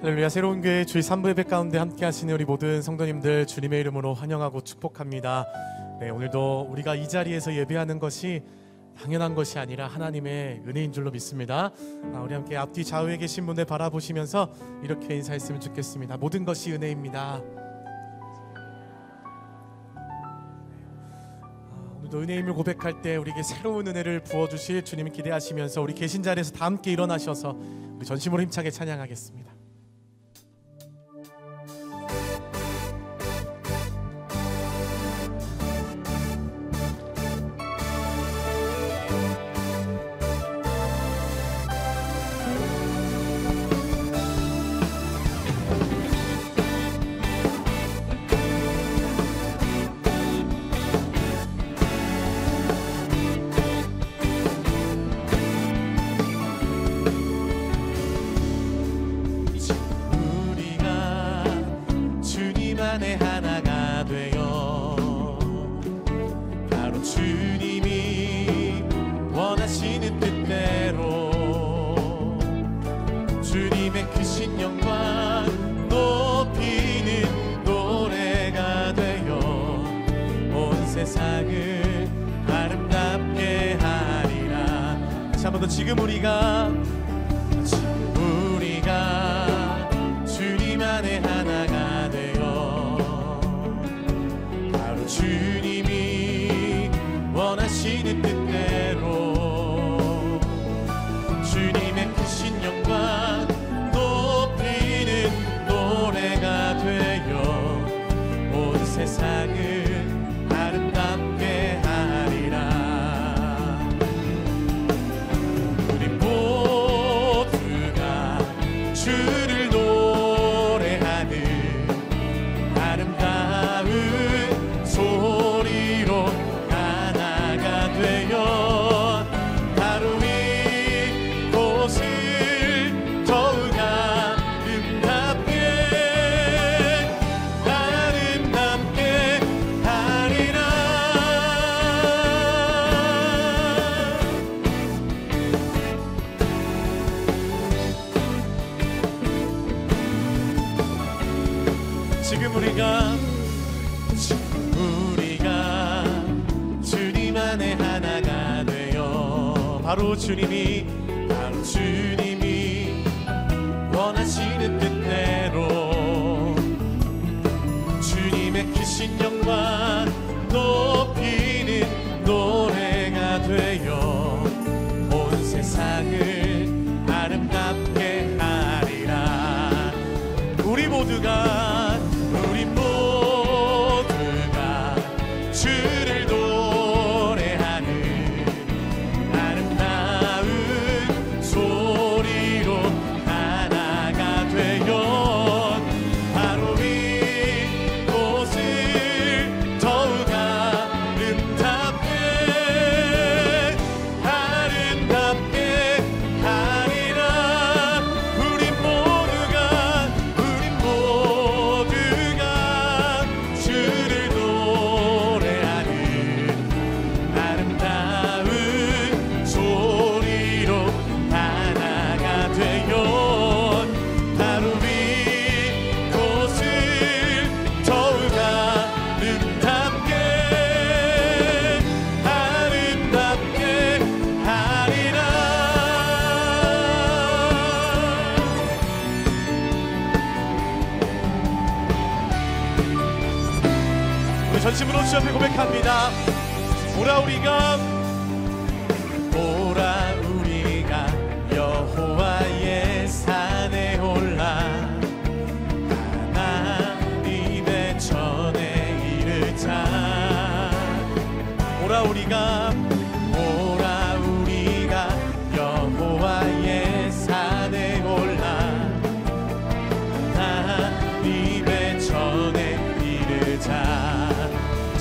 할렐루야. 새로운 교회 주일 3부 예배 가운데 함께 하시는 우리 모든 성도님들 주님의 이름으로 환영하고 축복합니다. 네, 오늘도 우리가 이 자리에서 예배하는 것이 당연한 것이 아니라 하나님의 은혜인 줄로 믿습니다. 우리 함께 앞뒤 좌우에 계신 분들 바라보시면서 이렇게 인사했으면 좋겠습니다. 모든 것이 은혜입니다. 오늘도 은혜임을 고백할 때 우리에게 새로운 은혜를 부어주실 주님 기대하시면서 우리 계신 자리에서 다 함께 일어나셔서 우리 전심으로 힘차게 찬양하겠습니다. 하나가 되어 바로 주님이 원하시는 뜻대로 주님의 크신 영광 높이는 노래가 되어 온 세상을 아름답게 하리라. 다시 한 번 더 지금 우리가 주님 안에 하나가 되어 주님이 원하시는 뜻대로 주님의 크신 영광 높이는 노래가 되어 온 세상을 아름답게 하리라. 우리 모두가 주를 노래하는 아름다운 소리로 하나가 되어 바로 이곳을 더욱 아름답게 하리라. 지금 우리가 주님 안에 하나가 되어 바로 주님이 원하시는 뜻대로 주님의 크신 영광 높이는 노래가 되어 온 세상을 아름답게 하리라. 우리 모두가 주를 노래하는 아름다운 소리로 하나가 되어 바로 이곳을 더욱 아름답게 하리라. 우리 모두가 주를 전심으로 주 앞에 고백합니다. 오라 우리가 여호와의 산에 올라 하나님의 전에 이르자. 오라 우리가 여호와의 산에 올라 하나님의 전에 이르자.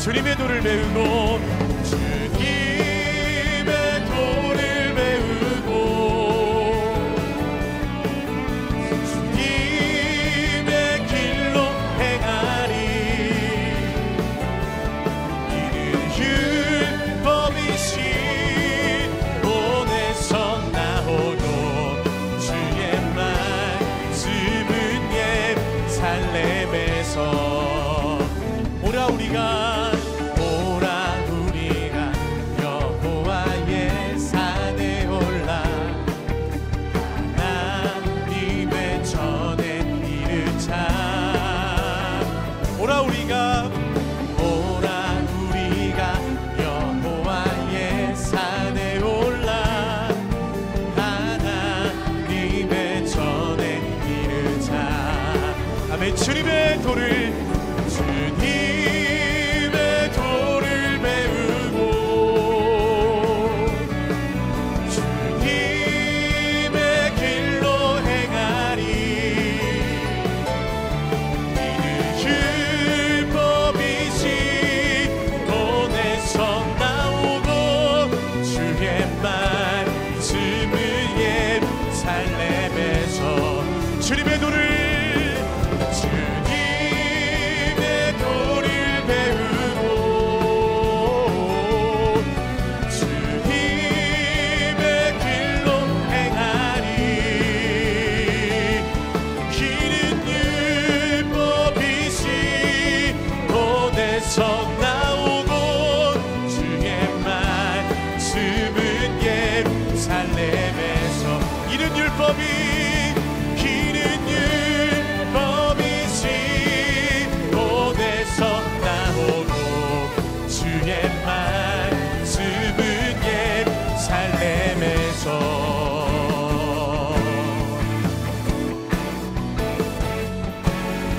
주님의 돌을 메우고 주님의 돌을 메우고 주님의 길로 행하리. 이는 율법이신 본에서 나오고 주의 말씀은 도를 주님의 도를 배우고 주님의 길로 행하리. 이는 율법이시 돈에서 나오고 주의 말씀을 예루살렘에서 주님의 도를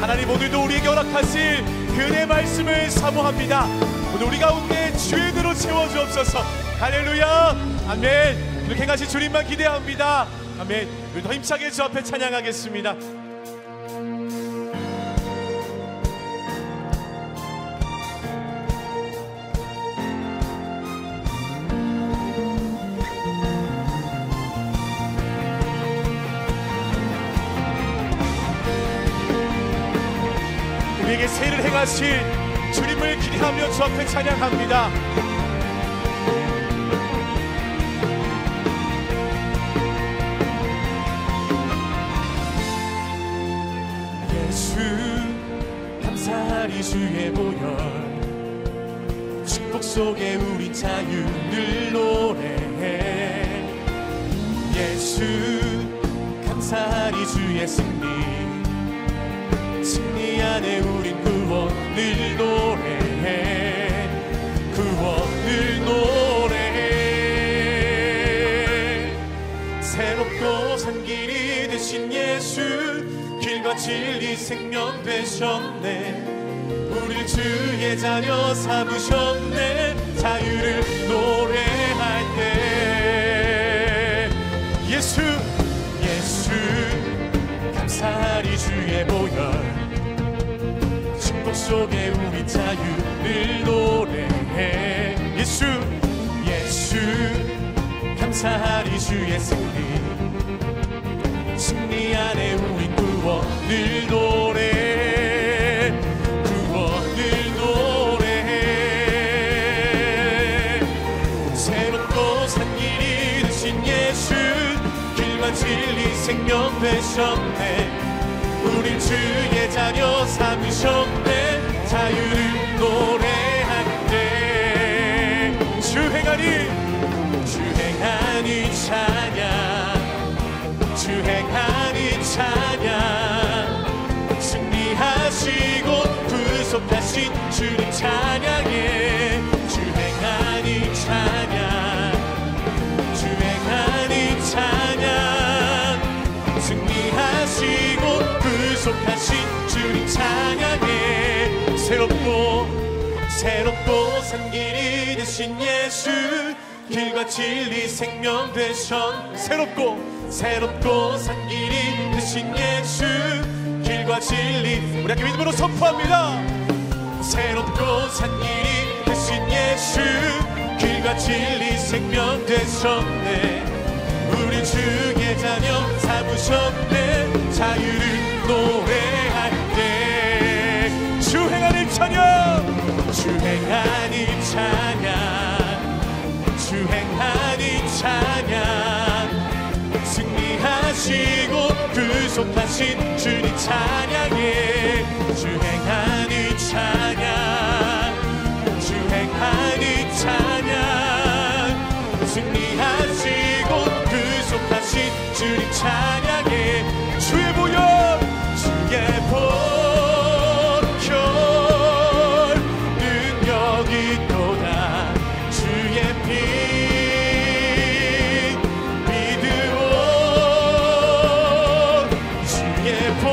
하나님, 오늘도 우리에게 허락하실 그의 말씀을 사모합니다. 오늘 우리 가운데 주의 도로 채워주옵소서. 할렐루야, 아멘. 이렇게 행하신 주님만 기대합니다. 아멘. 우리 더 힘차게 주 앞에 찬양하겠습니다. 우리에게 세를 행하실 주님을 기대하며 주 앞에 찬양합니다. 예수 감사하리 주의 보혈 축복 속에 우리 자유를 노래해. 예수 감사하리 주의 승리 안에 우린 구원을 노래해. 구원을 노래해. 새롭고 산 길이 되신 예수 길과 진리 생명 되셨네. 우릴 주의 자녀 삼으셨네. 자유를 노래할 때 예수 감사하리 주의 보혈 속에 우리 자유를 노래해. 예수 감사하리 주의 승리 안에 우리 구원을 노래해. 구원을 노래해. 새롭고 산 길이 되신 예수 길과 진리 생명 되셨네. 우린 주의 자녀 삼으셨네. 자유를 노래할 때 주행하니 찬양 주행하니 찬양 승리하시고 구속하신 주님 찬양해. 주행하니 찬양 주행하니 찬양 승리하시고 구속하신 주님 찬양해. 새롭고 산 길이 되신 예수 길과 진리 생명 되셨. 새롭고 산 길이 되신 예수 길과 진리 우리 함께 믿음으로 선포합니다. 새롭고 산 길이 되신 예수 길과 진리 생명 되셨네. 우리 주의 자녀 삼으셨네. 자유를 노래할 때 주행하니 찬양 주행하니 찬양 주행하니 찬양 승리하시고 구속하신 주님 찬양해. 주행하니 찬양 주행하니 찬양 승리하시고 구속하신 주님 찬양해. 주의 보혈 주의 보혈 능력이 있도다. 주의 피 믿으오. 주의 보혈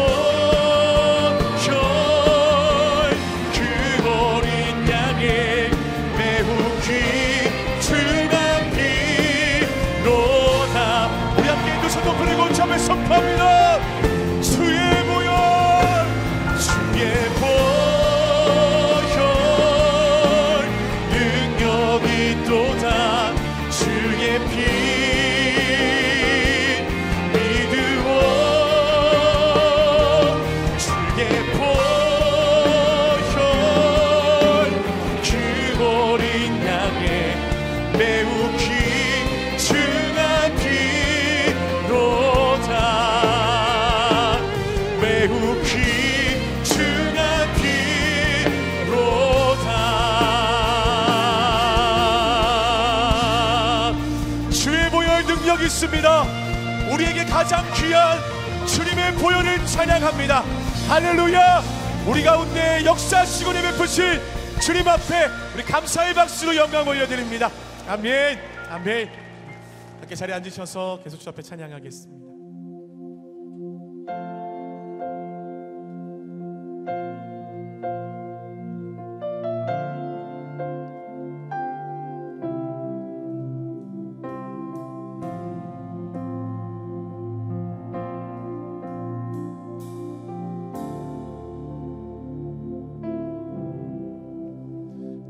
손 높이고 참에 선포합니다. 주의 보혈, 주의 보혈 능력이 또다. 주의 피 믿으오. 주의 보혈 그 어린 양의 매우 귀중한 피로다. 매우 귀중한 피로다. 주의 보혈 능력이 있습니다. 우리에게 가장 귀한 주님의 보혈을 찬양합니다. 할렐루야. 우리 가운데 역사하시고 베푸신 주님 앞에 우리 감사의 박수로 영광 올려드립니다. 아멘. 아멘. 함께 자리에 앉으셔서 계속 주 앞에 찬양하겠습니다.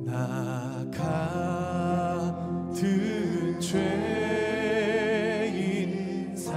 나 같은 죄인 사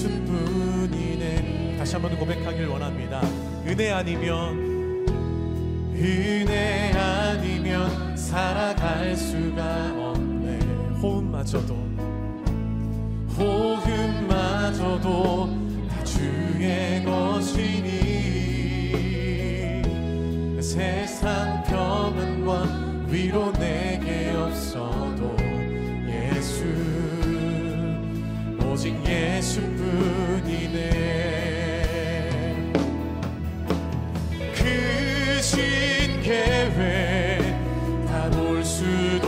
예수뿐이네. 다시 한번 고백하길 원합니다. 은혜 아니면 살아갈 수가 없네. 호흡마저도 다 주의 것이니 세상 평안과 위로 내게 없어도 예수, 오직 예수뿐이네. 크신 계획 다 볼 수도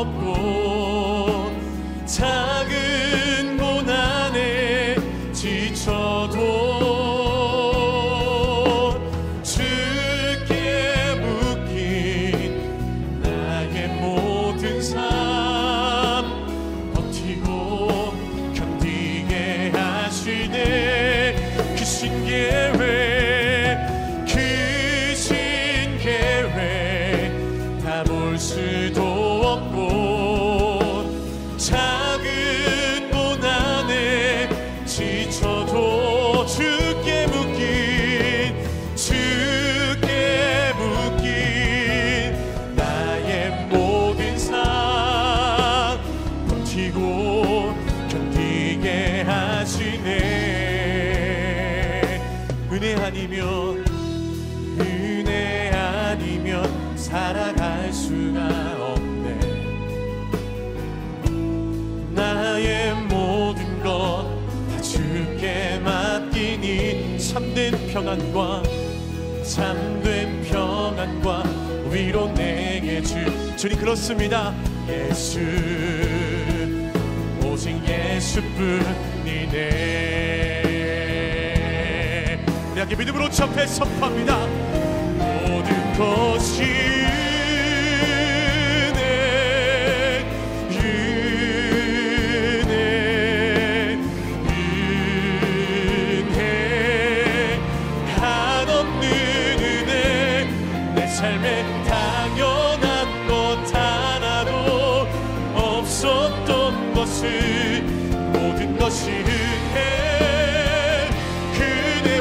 없고 작은 고난에 지쳐도 주께 묶인 나의 모든 삶 버티고 견디게 하시네. 크신 계획 다 볼 수도 없고 작은 고난에 지쳐도 주께 묶인 나의 모든 삶 버티고 견디게 하시네. 은혜 아니면 살아갈 수가 없네. 나의 모든 것 다 주께 맡기니 참된 평안과 위로 내게 주님. 그렇습니다. 예수, 오직 예수뿐이네. 우리 함께 믿음으로 주 앞에 선포합니다. 모든 것이 삶에 당연한 것 하나도 없었던 것을 모든 것이 그네.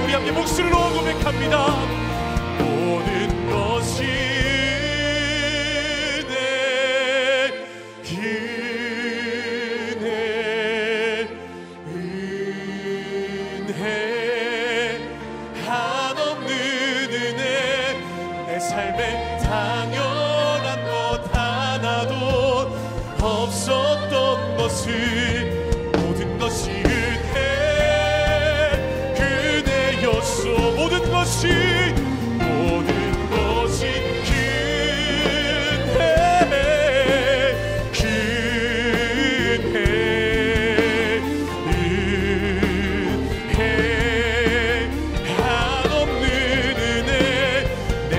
우리 함께 목소리로 고백합니다. 모든 것이 그네 은혜 한없는 은혜 내 삶에 당연한 것 하나도 없었던 것을 모든 것이 그대였소. 모든 것이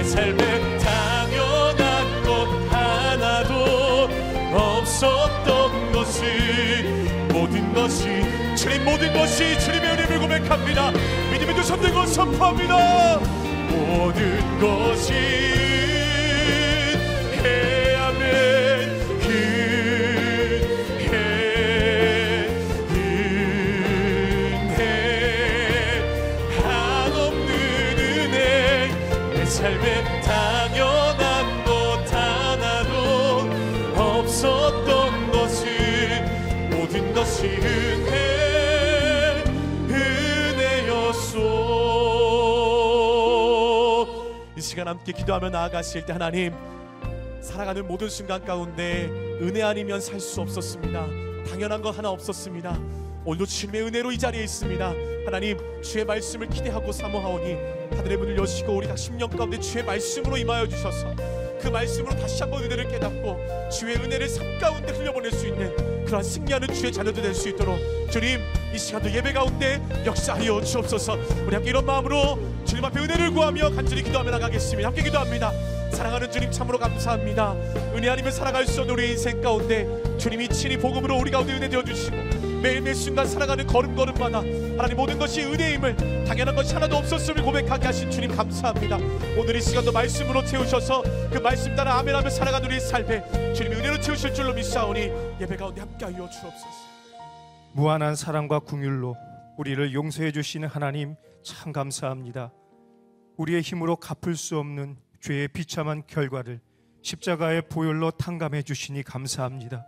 삶에 당연한 것 하나도 없었던 것을 모든 것이 주님, 모든 것이 주님의 은혜를 고백합니다. 믿음의 두 손 들고 선포합니다. 모든 것이 삶에 당연한 것 하나도 없었던 것을 모든 것이 은혜였소. 이 시간 함께 기도하며 나아가실 때 하나님, 살아가는 모든 순간 가운데 은혜 아니면 살 수 없었습니다. 당연한 것 하나 없었습니다. 오늘도 주님의 은혜로 이 자리에 있습니다. 하나님, 주의 말씀을 기대하고 사모하오니 하늘의 문을 여시고 우리 각 심령 가운데 주의 말씀으로 임하여 주셔서 그 말씀으로 다시 한번 은혜를 깨닫고 주의 은혜를 삶 가운데 흘려보낼 수 있는 그러한 승리하는 주의 자녀들 될 수 있도록 주님, 이 시간도 예배 가운데 역사하여 주옵소서. 우리 함께 이런 마음으로 주님 앞에 은혜를 구하며 간절히 기도하며 나가겠습니다. 함께 기도합니다. 사랑하는 주님, 참으로 감사합니다. 은혜 아니면 살아갈 수 없는 우리 인생 가운데 주님이 친히 복음으로 우리 가운데 은혜 되어주시고 매일매일 순간 살아가는 걸음걸음마다 하나님 모든 것이 은혜임을, 당연한 것이 하나도 없었음을 고백하게 하신 주님 감사합니다. 오늘 이 시간도 말씀으로 채우셔서 그 말씀 따라 아멘하며 살아가는 우리의 삶에 주님이 은혜로 채우실 줄로 믿사오니 예배 가운데 함께하여 주옵소서. 무한한 사랑과 긍휼로 우리를 용서해 주시는 하나님 참 감사합니다. 우리의 힘으로 갚을 수 없는 죄의 비참한 결과를 십자가의 보혈로 탕감해 주시니 감사합니다.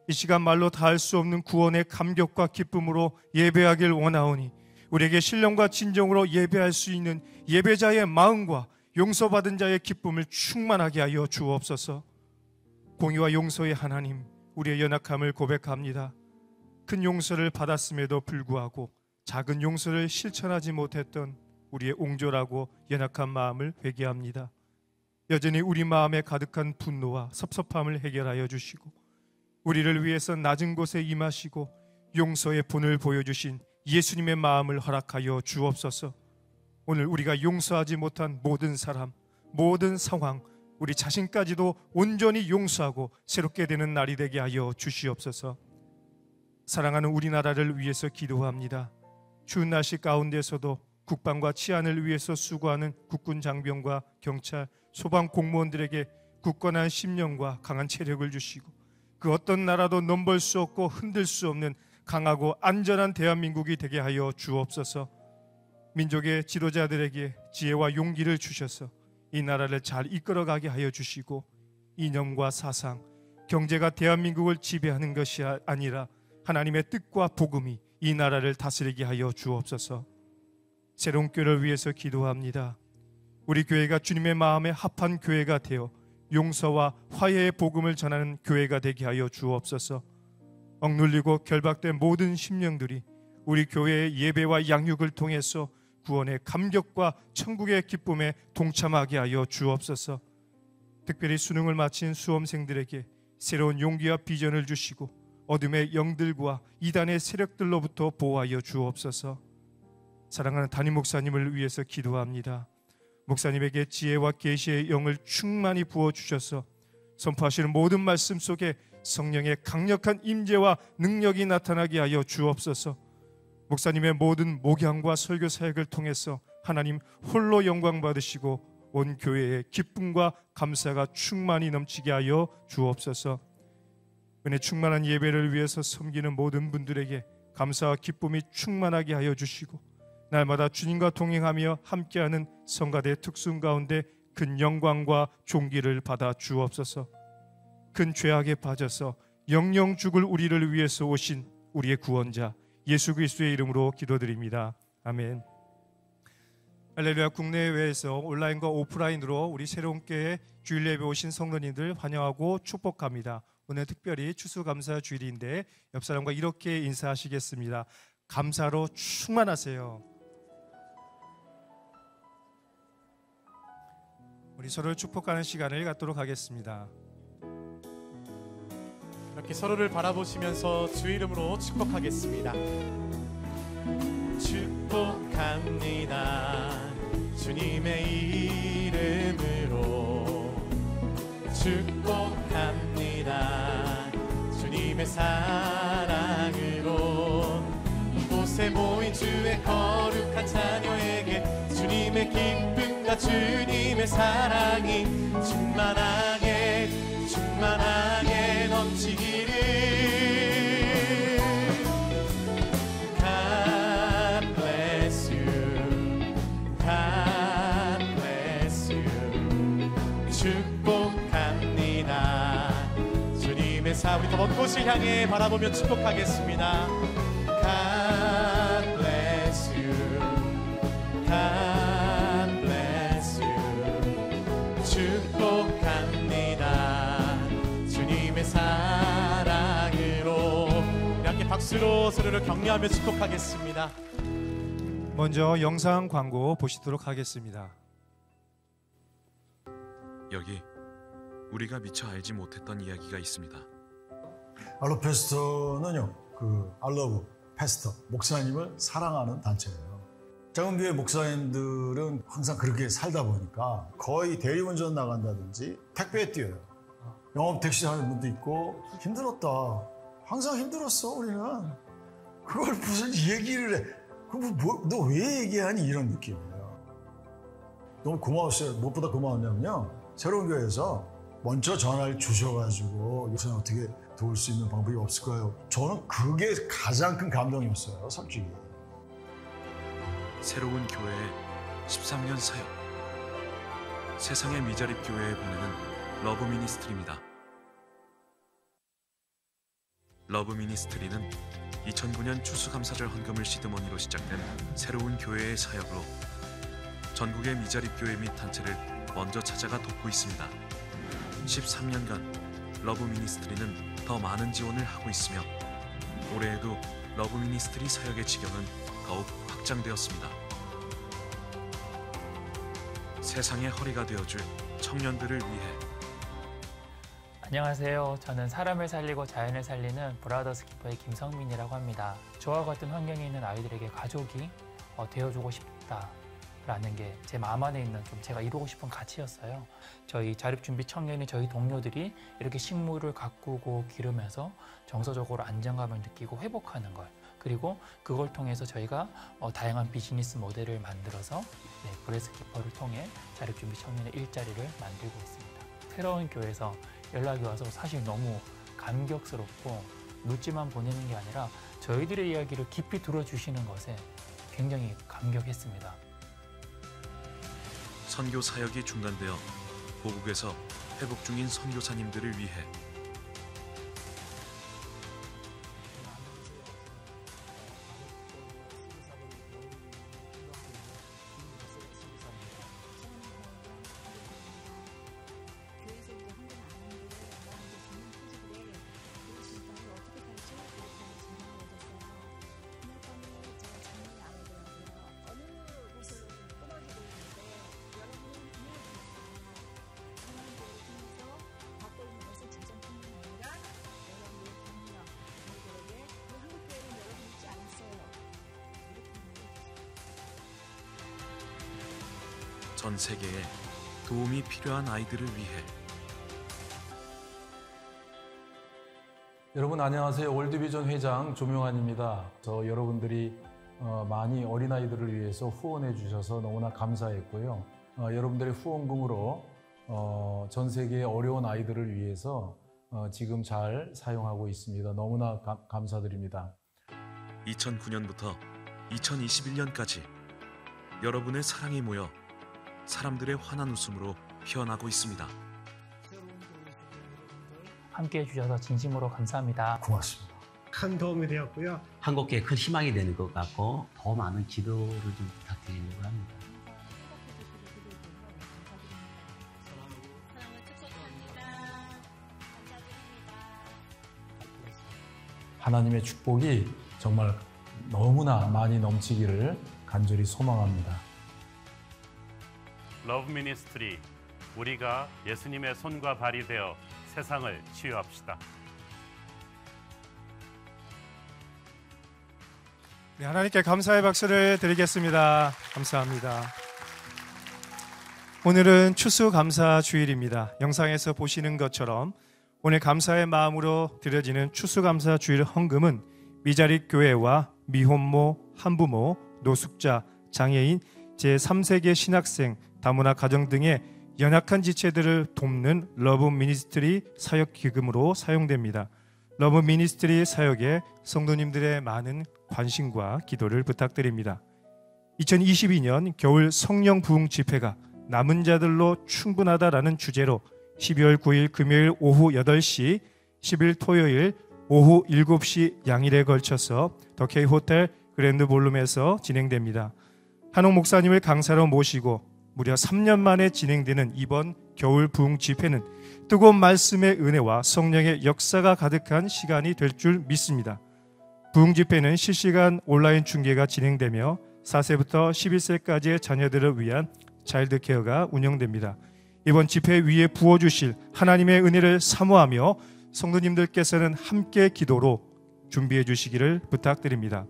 이 시간 말로 다할 수 없는 구원의 감격과 기쁨으로 예배하길 원하오니 우리에게 신령과 진정으로 예배할 수 있는 예배자의 마음과 용서받은 자의 기쁨을 충만하게 하여 주옵소서. 공의와 용서의 하나님, 우리의 연약함을 고백합니다. 큰 용서를 받았음에도 불구하고 작은 용서를 실천하지 못했던 우리의 옹졸하고 연약한 마음을 회개합니다. 여전히 우리 마음에 가득한 분노와 섭섭함을 해결하여 주시고 우리를 위해서 낮은 곳에 임하시고 용서의 본을 보여주신 예수님의 마음을 허락하여 주옵소서. 오늘 우리가 용서하지 못한 모든 사람, 모든 상황, 우리 자신까지도 온전히 용서하고 새롭게 되는 날이 되게 하여 주시옵소서. 사랑하는 우리나라를 위해서 기도합니다. 추운 날씨 가운데서도 국방과 치안을 위해서 수고하는 국군 장병과 경찰, 소방 공무원들에게 굳건한 심령과 강한 체력을 주시고 그 어떤 나라도 넘볼 수 없고 흔들 수 없는 강하고 안전한 대한민국이 되게 하여 주옵소서. 민족의 지도자들에게 지혜와 용기를 주셔서 이 나라를 잘 이끌어가게 하여 주시고 이념과 사상, 경제가 대한민국을 지배하는 것이 아니라 하나님의 뜻과 복음이 이 나라를 다스리게 하여 주옵소서. 새로운 교회를 위해서 기도합니다. 우리 교회가 주님의 마음에 합한 교회가 되어 용서와 화해의 복음을 전하는 교회가 되게 하여 주옵소서. 억눌리고 결박된 모든 심령들이 우리 교회의 예배와 양육을 통해서 구원의 감격과 천국의 기쁨에 동참하게 하여 주옵소서. 특별히 수능을 마친 수험생들에게 새로운 용기와 비전을 주시고 어둠의 영들과 이단의 세력들로부터 보호하여 주옵소서. 사랑하는 담임 목사님을 위해서 기도합니다. 목사님에게 지혜와 계시의 영을 충만히 부어주셔서 선포하시는 모든 말씀 속에 성령의 강력한 임재와 능력이 나타나게 하여 주옵소서. 목사님의 모든 목양과 설교 사역을 통해서 하나님 홀로 영광 받으시고 온 교회의 기쁨과 감사가 충만히 넘치게 하여 주옵소서. 은혜 충만한 예배를 위해서 섬기는 모든 분들에게 감사와 기쁨이 충만하게 하여 주시고 날마다 주님과 동행하며 함께하는 성가대 특순 가운데 큰 영광과 존귀를 받아 주옵소서. 큰 죄악에 빠져서 영영 죽을 우리를 위해서 오신 우리의 구원자 예수 그리스도의 이름으로 기도드립니다. 아멘. 할렐루야. 국내외에서 온라인과 오프라인으로 우리 새로운 교회 주일 예배 오신 성도님들 환영하고 축복합니다. 오늘 특별히 추수감사 주일인데 옆 사람과 이렇게 인사하시겠습니다. 감사로 충만하세요. 우리 서로를 축복하는 시간을 갖도록 하겠습니다. 이렇게 서로를 바라보시면서 주의 이름으로 축복하겠습니다. 축복합니다. 주님의 이름으로 축복합니다. 주님의 사랑으로 이곳에 모인 주의 거룩한 자녀에게 주님의 기쁨과 주님의 사랑이 충만하게 충만하게 넘치기를. God bless you, God bless you. 축복합니다. 주님의 사 우리 더 먼 곳을 향해 바라보며 축복하겠습니다. God bless you, God bless you. 축복합니다. 주님의 사랑으로 이렇게 박수로 서로를 격려하며 축복하겠습니다. 먼저 영상 광고 보시도록 하겠습니다. 여기 우리가 미처 알지 못했던 이야기가 있습니다. 알로 패스터는요, 알러브 패스터, 목사님을 사랑하는 단체예요. 작은 교회 목사님들은 항상 그렇게 살다 보니까 거의 대리운전 나간다든지 택배에 뛰어요. 영업 택시 하는 분도 있고 힘들었다. 항상 힘들었어 우리는. 그걸 무슨 얘기를 해. 너 왜 얘기하니 이런 느낌이에요. 너무 고마웠어요. 무엇보다 고마웠냐면요, 새로운 교회에서 먼저 전화를 주셔가지고 요새는 어떻게 도울 수 있는 방법이 없을까요? 저는 그게 가장 큰 감동이었어요, 솔직히. 새로운 교회의 13년 사역, 세상의 미자립 교회에 보내는 러브 미니스트리입니다. 러브 미니스트리는 2009년 추수감사절 헌금을 시드머니로 시작된 새로운 교회의 사역으로 전국의 미자립 교회 및 단체를 먼저 찾아가 돕고 있습니다. 13년간 러브 미니스트리는 더 많은 지원을 하고 있으며 올해에도 러브 미니스트리 사역의 지경은 더욱 확장되었습니다. 세상의 허리가 되어줄 청년들을 위해. 안녕하세요. 저는 사람을 살리고 자연을 살리는 브라더스 키퍼의 김성민이라고 합니다. 저와 같은 환경에 있는 아이들에게 가족이 되어주고 싶다라는 게 제 마음 안에 있는 좀 제가 이루고 싶은 가치였어요. 저희 자립준비 청년이 저희 동료들이 이렇게 식물을 가꾸고 기르면서 정서적으로 안정감을 느끼고 회복하는 걸, 그리고 그걸 통해서 저희가 다양한 비즈니스 모델을 만들어서 브레스 키퍼를 통해 자립준비 청년의 일자리를 만들고 있습니다. 새로운 교회에서 연락이 와서 사실 너무 감격스럽고 묻지만 보내는 게 아니라 저희들의 이야기를 깊이 들어주시는 것에 굉장히 감격했습니다. 선교 사역이 중단되어 고국에서 회복 중인 선교사님들을 위해. 전 세계에 도움이 필요한 아이들을 위해. 여러분 안녕하세요. 월드비전 회장 조명환입니다. 여러분들이 많이 어린아이들을 위해서 후원해 주셔서 너무나 감사했고요. 여러분들의 후원금으로 전 세계의 어려운 아이들을 위해서 지금 잘 사용하고 있습니다. 너무나 감사드립니다. 2009년부터 2021년까지 여러분의 사랑이 모여 사람들의 환한 웃음으로 피어나고 있습니다. 함께해 주셔서 진심으로 감사합니다. 고맙습니다. 큰 도움이 되었고요. 한국교회에 큰 희망이 되는 것 같고 더 많은 기도를 좀 부탁드리려고 합니다. 하나님의 축복이 정말 너무나 많이 넘치기를 간절히 소망합니다. 러브 미니스트리, 우리가 예수님의 손과 발이 되어 세상을 치유합시다. 네, 하나님께 감사의 박수를 드리겠습니다. 감사합니다. 오늘은 추수감사 주일입니다. 영상에서 보시는 것처럼 오늘 감사의 마음으로 드려지는 추수감사 주일 헌금은 미자립 교회와 미혼모, 한부모, 노숙자, 장애인, 제3세계 신학생, 다문화 가정 등의 연약한 지체들을 돕는 러브 미니스트리 사역 기금으로 사용됩니다. 러브 미니스트리 사역에 성도님들의 많은 관심과 기도를 부탁드립니다. 2022년 겨울 성령 부흥 집회가 남은 자들로 충분하다라는 주제로 12월 9일 금요일 오후 8시, 10일 토요일 오후 7시 양일에 걸쳐서 더케이 호텔 그랜드 볼룸에서 진행됩니다. 한옥 목사님을 강사로 모시고 무려 3년 만에 진행되는 이번 겨울 부흥 집회는 뜨거운 말씀의 은혜와 성령의 역사가 가득한 시간이 될 줄 믿습니다. 부흥 집회는 실시간 온라인 중계가 진행되며 4세부터 11세까지의 자녀들을 위한 차일드 케어가 운영됩니다. 이번 집회 위에 부어주실 하나님의 은혜를 사모하며 성도님들께서는 함께 기도로 준비해 주시기를 부탁드립니다.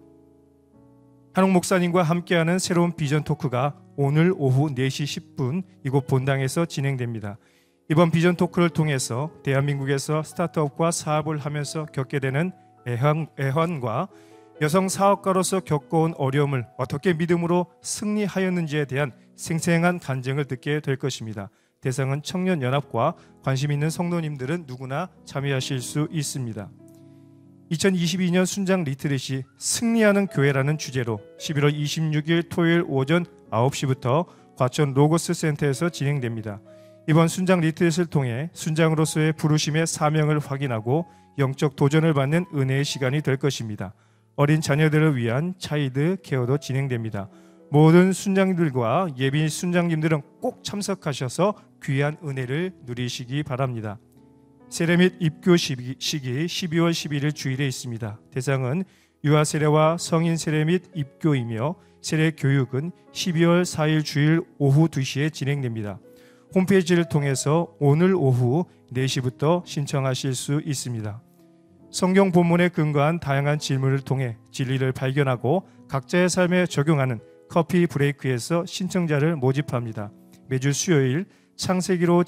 한옥 목사님과 함께하는 새로운 비전 토크가 오늘 오후 4시 10분 이곳 본당에서 진행됩니다. 이번 비전 토크를 통해서 대한민국에서 스타트업과 사업을 하면서 겪게 되는 애환과 여성 사업가로서 겪어온 어려움을 어떻게 믿음으로 승리하였는지에 대한 생생한 간증을 듣게 될 것입니다. 대상은 청년연합과 관심 있는 성도님들은 누구나 참여하실 수 있습니다. 2022년 순장 리트릿이 승리하는 교회라는 주제로 11월 26일 토요일 오전 9시부터 과천 로고스 센터에서 진행됩니다. 이번 순장 리트릿을 통해 순장으로서의 부르심의 사명을 확인하고 영적 도전을 받는 은혜의 시간이 될 것입니다. 어린 자녀들을 위한 차일드 케어도 진행됩니다. 모든 순장들과 예비 순장님들은 꼭 참석하셔서 귀한 은혜를 누리시기 바랍니다. 세례 및 입교 시기 12월 11일 주일에 있습니다. 대상은 유아 세례와 성인 세례 및 입교이며 세례 교육은 12월 4일 주일 오후 2시에 진행됩니다. 홈페이지를 통해서 오늘 오후 4시부터 신청하실 수 있습니다. 성경 본문에 근거한 다양한 질문을 통해 진리를 발견하고 각자의 삶에 적용하는 커피 브레이크에서 신청자를 모집합니다. 매주 수요일 창세기로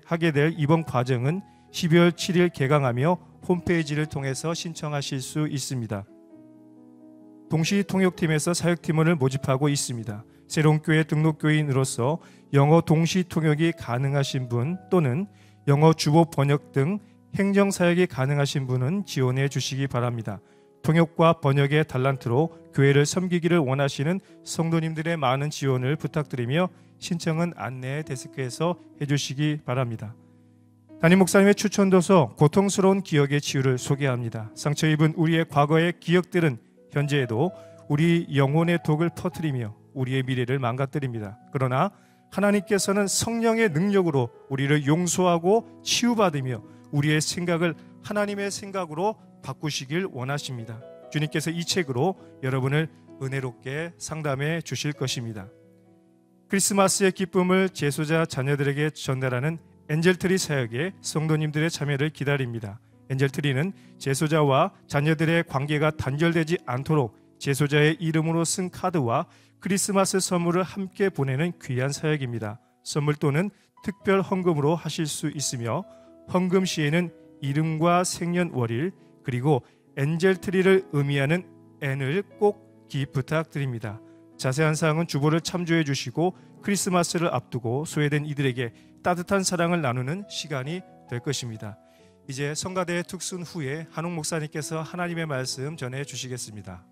하게 될 이번 과정은 12월 7일 개강하며 홈페이지를 통해서 신청하실 수 있습니다. 동시통역팀에서 사역팀원을 모집하고 있습니다. 새로운 교회 등록교인으로서 영어 동시통역이 가능하신 분 또는 영어 주보 번역 등 행정사역이 가능하신 분은 지원해 주시기 바랍니다. 통역과 번역의 달란트로 교회를 섬기기를 원하시는 성도님들의 많은 지원을 부탁드리며 신청은 안내 데스크에서 해주시기 바랍니다. 담임 목사님의 추천도서 고통스러운 기억의 치유를 소개합니다. 상처 입은 우리의 과거의 기억들은 현재에도 우리 영혼의 독을 퍼뜨리며 우리의 미래를 망가뜨립니다. 그러나 하나님께서는 성령의 능력으로 우리를 용서하고 치유받으며 우리의 생각을 하나님의 생각으로 바꾸시길 원하십니다. 주님께서 이 책으로 여러분을 은혜롭게 상담해 주실 것입니다. 크리스마스의 기쁨을 제소자 자녀들에게 전달하는 엔젤트리 사역에 성도님들의 참여를 기다립니다. 엔젤트리는 제소자와 자녀들의 관계가 단절되지 않도록 제소자의 이름으로 쓴 카드와 크리스마스 선물을 함께 보내는 귀한 사역입니다. 선물 또는 특별 헌금으로 하실 수 있으며 헌금 시에는 이름과 생년월일 그리고 엔젤트리를 의미하는 N을 꼭 기입 부탁드립니다. 자세한 사항은 주보를 참조해 주시고 크리스마스를 앞두고 소외된 이들에게 따뜻한 사랑을 나누는 시간이 될 것입니다. 이제 성가대 특순 후에 한옥 목사님께서 하나님의 말씀 전해 주시겠습니다.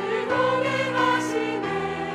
늘 공행하시네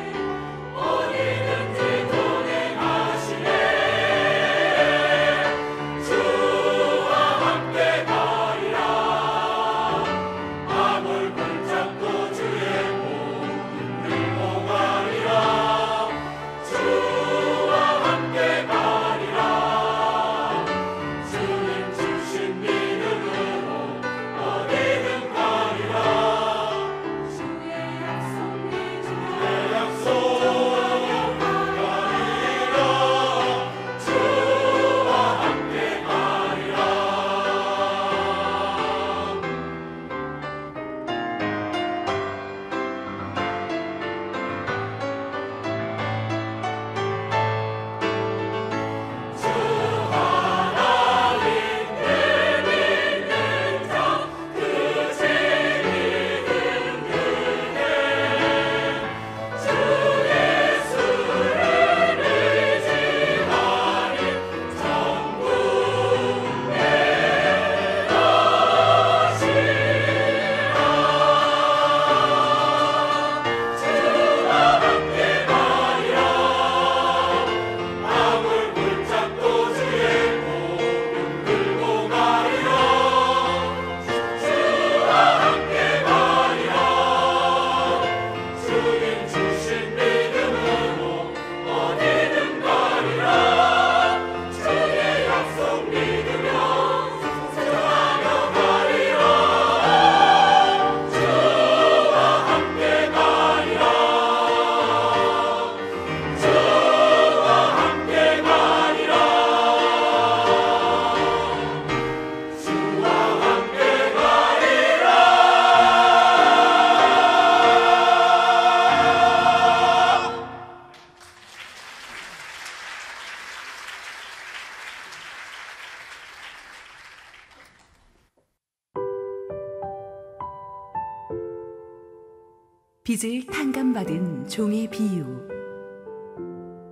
빚을 탕감받은 종의 비유.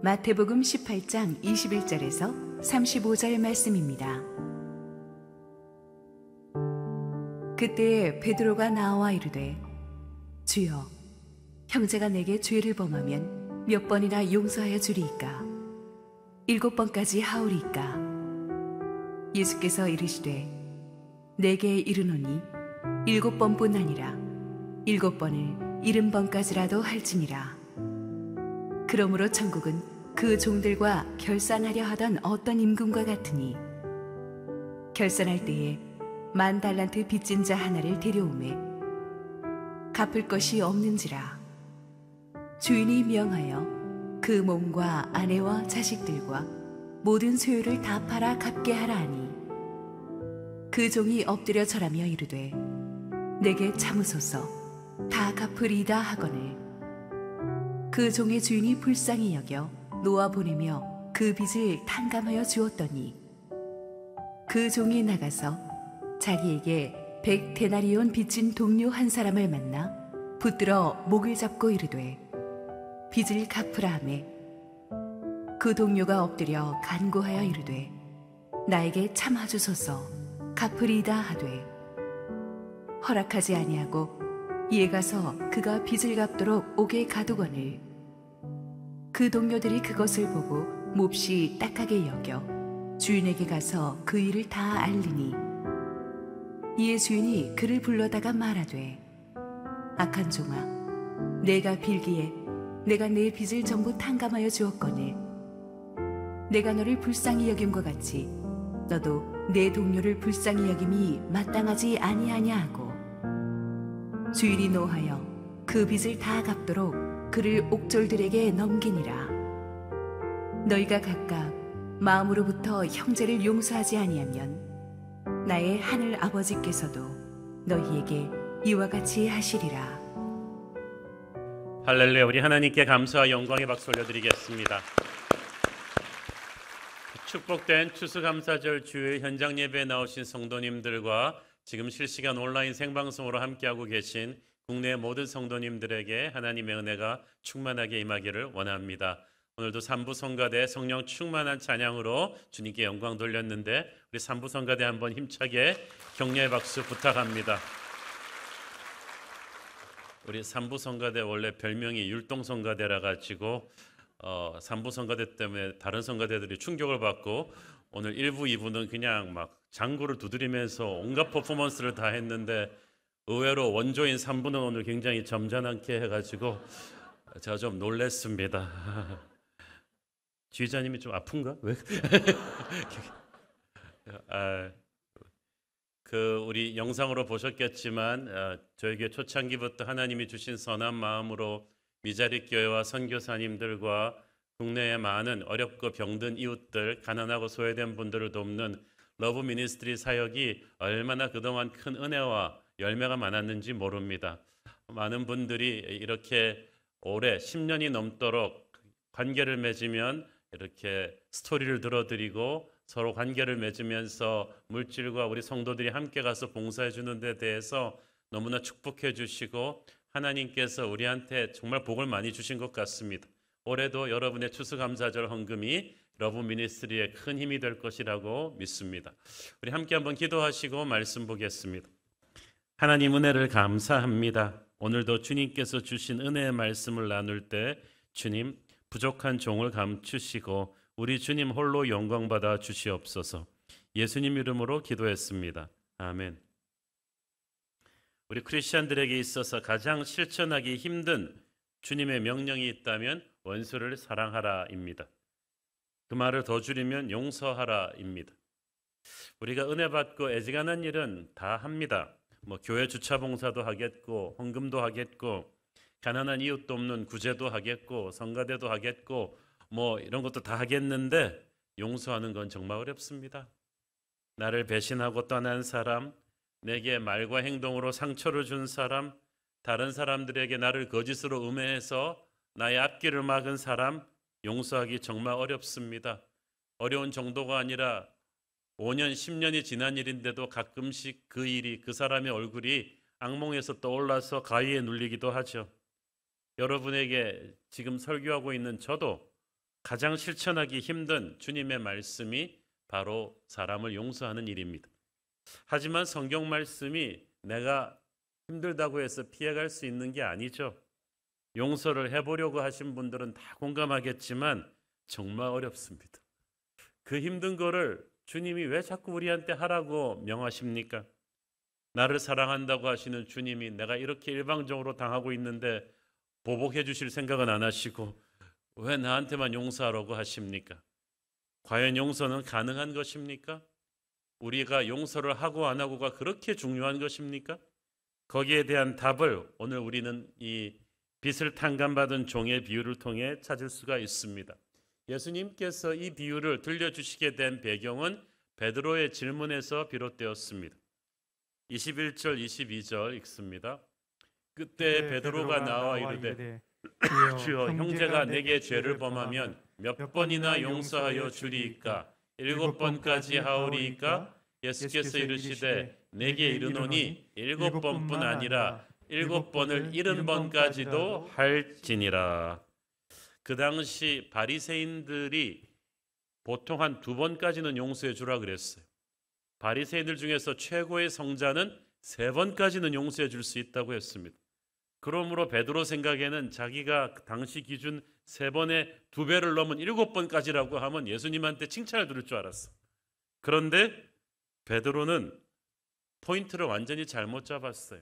마태복음 18장 21절에서 35절 말씀입니다. 그때 베드로가 나와 이르되 주여, 형제가 내게 죄를 범하면 몇 번이나 용서하여 주리이까? 7번까지 하오리이까? 예수께서 이르시되 내게 이르노니 7번뿐 아니라 7번을 70번까지라도 할지니라. 그러므로 천국은 그 종들과 결산하려 하던 어떤 임금과 같으니 결산할 때에 10,000달란트 빚진 자 하나를 데려오매 갚을 것이 없는지라. 주인이 명하여 그 몸과 아내와 자식들과 모든 소유를 다 팔아 갚게 하라 하니 그 종이 엎드려 절하며 이르되 내게 참으소서, 다 갚으리이다 하거늘 그 종의 주인이 불쌍히 여겨 놓아 보내며 그 빚을 탕감하여 주었더니 그 종이 나가서 자기에게 100데나리온 빚진 동료 한 사람을 만나 붙들어 목을 잡고 이르되 빚을 갚으라 하매 그 동료가 엎드려 간구하여 이르되 나에게 참아주소서, 갚으리이다 하되 허락하지 아니하고 이에 가서 그가 빚을 갚도록 옥에 가두거늘 그 동료들이 그것을 보고 몹시 딱하게 여겨 주인에게 가서 그 일을 다 알리니 이에 주인이 그를 불러다가 말하되 악한 종아, 내가 빌기에 내가 내 빚을 전부 탕감하여 주었거늘 내가 너를 불쌍히 여김과 같이 너도 내 동료를 불쌍히 여김이 마땅하지 아니하냐 하고 주인이 노하여 그 빚을 다 갚도록 그를 옥졸들에게 넘기니라. 너희가 각각 마음으로부터 형제를 용서하지 아니하면 나의 하늘 아버지께서도 너희에게 이와 같이 하시리라. 할렐루야. 우리 하나님께 감사와 영광의 박수 올려드리겠습니다. 축복된 추수감사절 주일 현장 예배에 나오신 성도님들과 지금 실시간 온라인 생방송으로 함께하고 계신 국내 모든 성도님들에게 하나님의 은혜가 충만하게 임하기를 원합니다. 오늘도 삼부 성가대 성령 충만한 찬양으로 주님께 영광 돌렸는데 우리 삼부 성가대 한번 힘차게 격려의 박수 부탁합니다. 우리 삼부 성가대 원래 별명이 율동 성가대라 가지고 삼부 성가대 때문에 다른 성가대들이 충격을 받고 오늘 1부, 2부는 그냥 막 장구를 두드리면서 온갖 퍼포먼스를 다 했는데 의외로 원조인 3부는 오늘 굉장히 점잖게 해가지고 제가 좀 놀랬습니다. 지휘자님이 좀 아픈가? 왜? 우리 영상으로 보셨겠지만 저에게 초창기부터 하나님이 주신 선한 마음으로 미자립 교회와 선교사님들과 국내의 많은 어렵고 병든 이웃들, 가난하고 소외된 분들을 돕는 러브 미니스트리 사역이 얼마나 그동안 큰 은혜와 열매가 많았는지 모릅니다. 많은 분들이 이렇게 올해 10년이 넘도록 관계를 맺으면 이렇게 스토리를 들어드리고 서로 관계를 맺으면서 물질과 우리 성도들이 함께 가서 봉사해 주는 데 대해서 너무나 축복해 주시고 하나님께서 우리한테 정말 복을 많이 주신 것 같습니다. 올해도 여러분의 추수감사절 헌금이 러브 미니스트리의 큰 힘이 될 것이라고 믿습니다. 우리 함께 한번 기도하시고 말씀 보겠습니다. 하나님 은혜를 감사합니다. 오늘도 주님께서 주신 은혜의 말씀을 나눌 때 주님 부족한 종을 감추시고 우리 주님 홀로 영광받아 주시옵소서. 예수님 이름으로 기도했습니다. 아멘. 우리 크리스천들에게 있어서 가장 실천하기 힘든 주님의 명령이 있다면 원수를 사랑하라입니다. 그 말을 더 줄이면 용서하라입니다. 우리가 은혜 받고 애지간한 일은 다 합니다. 교회 주차 봉사도 하겠고 헌금도 하겠고 가난한 이웃 돕는 구제도 하겠고 성가대도 하겠고 이런 것도 다 하겠는데 용서하는 건 정말 어렵습니다. 나를 배신하고 떠난 사람, 내게 말과 행동으로 상처를 준 사람, 다른 사람들에게 나를 거짓으로 음해해서 나의 앞길을 막은 사람 용서하기 정말 어렵습니다. 어려운 정도가 아니라 5년, 10년이 지난 일인데도 가끔씩 그 일이, 그 사람의 얼굴이 악몽에서 떠올라서 가위에 눌리기도 하죠. 여러분에게 지금 설교하고 있는 저도 가장 실천하기 힘든 주님의 말씀이 바로 사람을 용서하는 일입니다. 하지만 성경 말씀이 내가 힘들다고 해서 피해갈 수 있는 게 아니죠. 용서를 해보려고 하신 분들은 다 공감하겠지만 정말 어렵습니다. 그 힘든 거를 주님이 왜 자꾸 우리한테 하라고 명하십니까? 나를 사랑한다고 하시는 주님이 내가 이렇게 일방적으로 당하고 있는데 보복해 주실 생각은 안 하시고 왜 나한테만 용서하라고 하십니까? 과연 용서는 가능한 것입니까? 우리가 용서를 하고 안 하고가 그렇게 중요한 것입니까? 거기에 대한 답을 오늘 우리는 이 빚을 탕감받은 종의 비유를 통해 찾을 수가 있습니다. 예수님께서 이 비유를 들려주시게 된 배경은 베드로의 질문에서 비롯되었습니다. 21절, 22절 읽습니다. 그때 베드로가 나와 이르되 주여 형제가 내게 죄를 범하면 몇 번이나 용서하여 주리이까? 7번까지 하오리이까? 예수께서 이르시되 내게 이르노니 7번뿐 아니라 7번을 70번까지도 할지니라. 그 당시 바리새인들이 보통 한 2번까지는 용서해 주라 그랬어요. 바리새인들 중에서 최고의 성자는 3번까지는 용서해 줄 수 있다고 했습니다. 그러므로 베드로 생각에는 자기가 당시 기준 3번의 2배를 넘은 7번까지라고 하면 예수님한테 칭찬을 들을 줄 알았어. 그런데 베드로는 포인트를 완전히 잘못 잡았어요.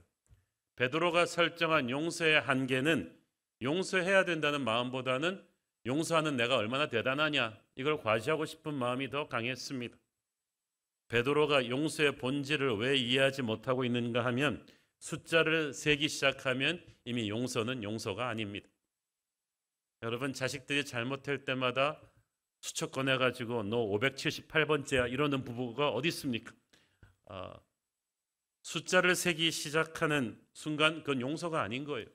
베드로가 설정한 용서의 한계는 용서해야 된다는 마음보다는 용서하는 내가 얼마나 대단하냐 이걸 과시하고 싶은 마음이 더 강했습니다. 베드로가 용서의 본질을 왜 이해하지 못하고 있는가 하면 숫자를 세기 시작하면 이미 용서는 용서가 아닙니다. 여러분 자식들이 잘못할 때마다 수첩 꺼내가지고 너 578번째야 이러는 부부가 어디 있습니까? 숫자를 세기 시작하는 순간 그건 용서가 아닌 거예요.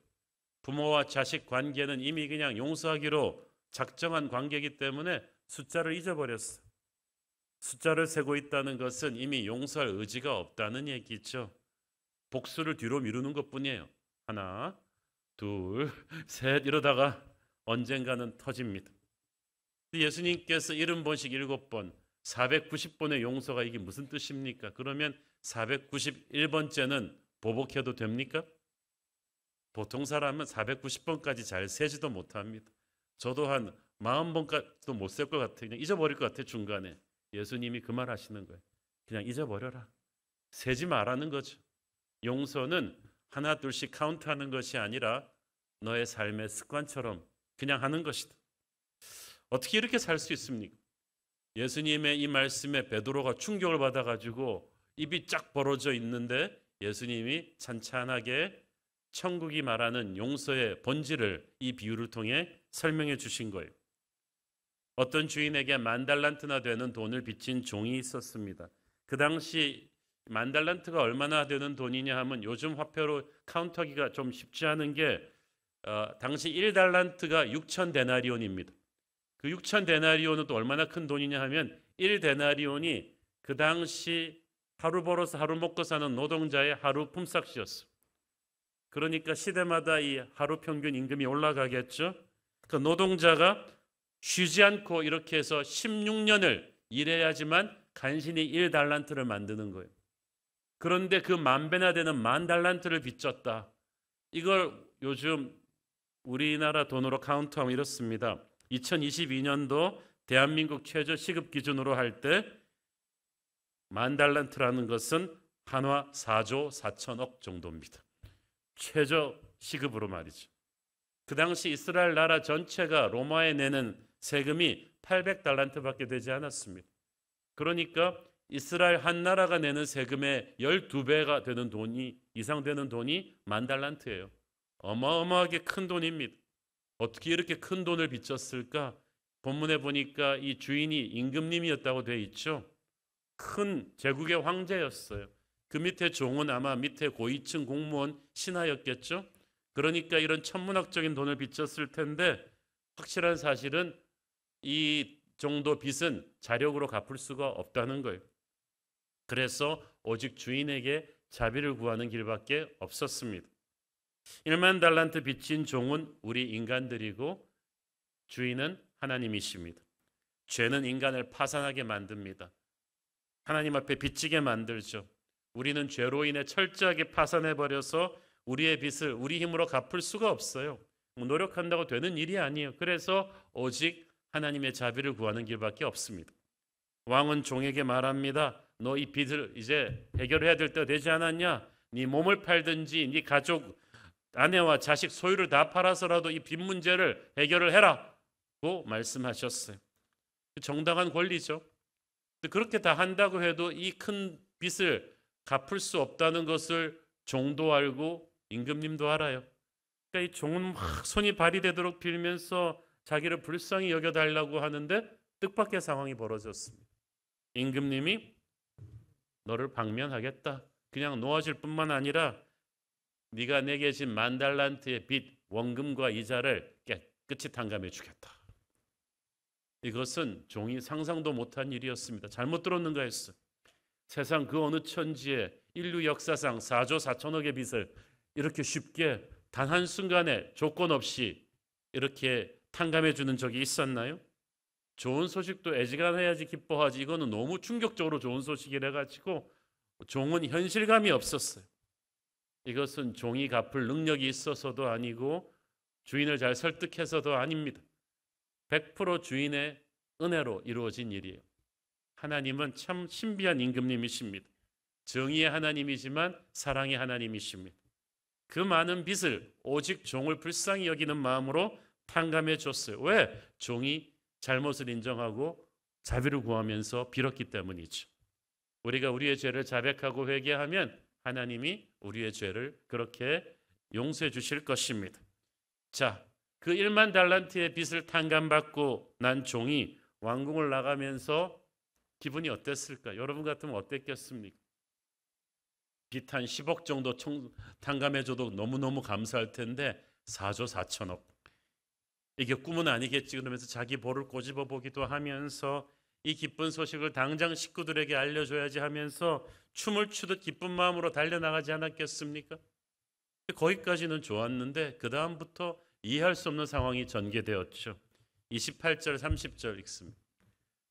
부모와 자식 관계는 이미 그냥 용서하기로 작정한 관계이기 때문에 숫자를 잊어버렸어요. 숫자를 세고 있다는 것은 이미 용서할 의지가 없다는 얘기죠. 복수를 뒤로 미루는 것뿐이에요. 하나, 둘, 셋 이러다가 언젠가는 터집니다. 예수님께서 70번씩 7번, 490번의 용서가 이게 무슨 뜻입니까? 그러면 491번째는 보복해도 됩니까? 보통 사람은 490번까지 잘 세지도 못합니다. 저도 한 40번까지도 못 셀 것 같아요. 그냥 잊어버릴 것 같아요. 중간에. 예수님이 그 말 하시는 거예요. 그냥 잊어버려라. 세지 말라는 거죠. 용서는 하나 둘씩 카운트하는 것이 아니라 너의 삶의 습관처럼 그냥 하는 것이다. 어떻게 이렇게 살 수 있습니까? 예수님의 이 말씀에 베드로가 충격을 받아가지고 입이 쫙 벌어져 있는데 예수님이 찬찬하게 천국이 말하는 용서의 본질을 이 비유를 통해 설명해 주신 거예요. 어떤 주인에게 10,000달란트나 되는 돈을 빚진 종이 있었습니다. 그 당시 10,000달란트가 얼마나 되는 돈이냐 하면 요즘 화폐로 카운트하기가 좀 쉽지 않은 게 당시 1달란트가 6,000데나리온입니다. 그 6,000데나리온은 또 얼마나 큰 돈이냐 하면 1데나리온이 그 당시 하루 벌어서 하루 먹고 사는 노동자의 하루 품삯이었어요. 그러니까 시대마다 이 하루 평균 임금이 올라가겠죠. 그 노동자가 쉬지 않고 이렇게 해서 16년을 일해야지만 간신히 1달란트를 만드는 거예요. 그런데 그 10,000배나 되는 10,000달란트를 빚졌다. 이걸 요즘 우리나라 돈으로 카운트하면 이렇습니다. 2022년도 대한민국 최저 시급 기준으로 할 때 10,000달란트라는 것은 한화 4조 4천억 정도입니다. 최저 시급으로 말이죠. 그 당시 이스라엘 나라 전체가 로마에 내는 세금이 800달란트밖에 되지 않았습니다. 그러니까 이스라엘 한 나라가 내는 세금의 12배가 되는 돈이 이상 되는 돈이 10,000달란트예요. 어마어마하게 큰 돈입니다. 어떻게 이렇게 큰 돈을 빚졌을까? 본문에 보니까 이 주인이 임금님이었다고 되어 있죠. 큰 제국의 황제였어요. 그 밑에 종은 아마 밑에 고위층 공무원 신하였겠죠. 그러니까 이런 천문학적인 돈을 빚졌을 텐데 확실한 사실은 이 정도 빚은 자력으로 갚을 수가 없다는 거예요. 그래서 오직 주인에게 자비를 구하는 길밖에 없었습니다. 1만 달란트 빚진 종은 우리 인간들이고 주인은 하나님이십니다. 죄는 인간을 파산하게 만듭니다. 하나님 앞에 빚지게 만들죠. 우리는 죄로 인해 철저하게 파산해버려서 우리의 빚을 우리 힘으로 갚을 수가 없어요. 노력한다고 되는 일이 아니에요. 그래서 오직 하나님의 자비를 구하는 길밖에 없습니다. 왕은 종에게 말합니다. 너 이 빚을 이제 해결해야 될 때가 되지 않았냐? 네 몸을 팔든지 네 가족, 아내와 자식 소유를 다 팔아서라도 이 빚 문제를 해결을 해라고 말씀하셨어요. 정당한 권리죠. 그렇게 다 한다고 해도 이 큰 빚을 갚을 수 없다는 것을 종도 알고 임금님도 알아요. 그러니까 이 종은 막 손이 발휘되도록 빌면서 자기를 불쌍히 여겨달라고 하는데 뜻밖의 상황이 벌어졌습니다. 임금님이 너를 방면하겠다. 그냥 놓아줄 뿐만 아니라 네가 내게 진 1만 달란트의 빚, 원금과 이자를 깨끗이 탕감해 주겠다. 이것은 종이 상상도 못한 일이었습니다. 잘못 들었는가 했어요. 세상 그 어느 천지에 인류 역사상 4조 4천억의 빚을 이렇게 쉽게 단 한순간에 조건 없이 이렇게 탕감해 주는 적이 있었나요? 좋은 소식도 애지간해야지 기뻐하지, 이거는 너무 충격적으로 좋은 소식이라 가지고 종은 현실감이 없었어요. 이것은 종이 갚을 능력이 있어서도 아니고 주인을 잘 설득해서도 아닙니다. 100% 주인의 은혜로 이루어진 일이에요. 하나님은 참 신비한 임금님이십니다. 정의의 하나님이지만 사랑의 하나님이십니다. 그 많은 빚을 오직 종을 불쌍히 여기는 마음으로 탕감해 줬어요. 왜? 종이 잘못을 인정하고 자비를 구하면서 빌었기 때문이죠. 우리가 우리의 죄를 자백하고 회개하면 하나님이 우리의 죄를 그렇게 용서해 주실 것입니다. 자, 그 1만 달란트의 빚을 탕감받고 난 종이 왕궁을 나가면서 기분이 어땠을까? 여러분 같으면 어땠겠습니까? 빚 한 10억 정도 탕감해줘도 너무너무 감사할 텐데 4조 4천억. 이게 꿈은 아니겠지 그러면서 자기 볼을 꼬집어 보기도 하면서 이 기쁜 소식을 당장 식구들에게 알려줘야지 하면서 춤을 추듯 기쁜 마음으로 달려나가지 않았겠습니까? 거기까지는 좋았는데 그 다음부터 이해할 수 없는 상황이 전개되었죠. 28절 30절 읽습니다.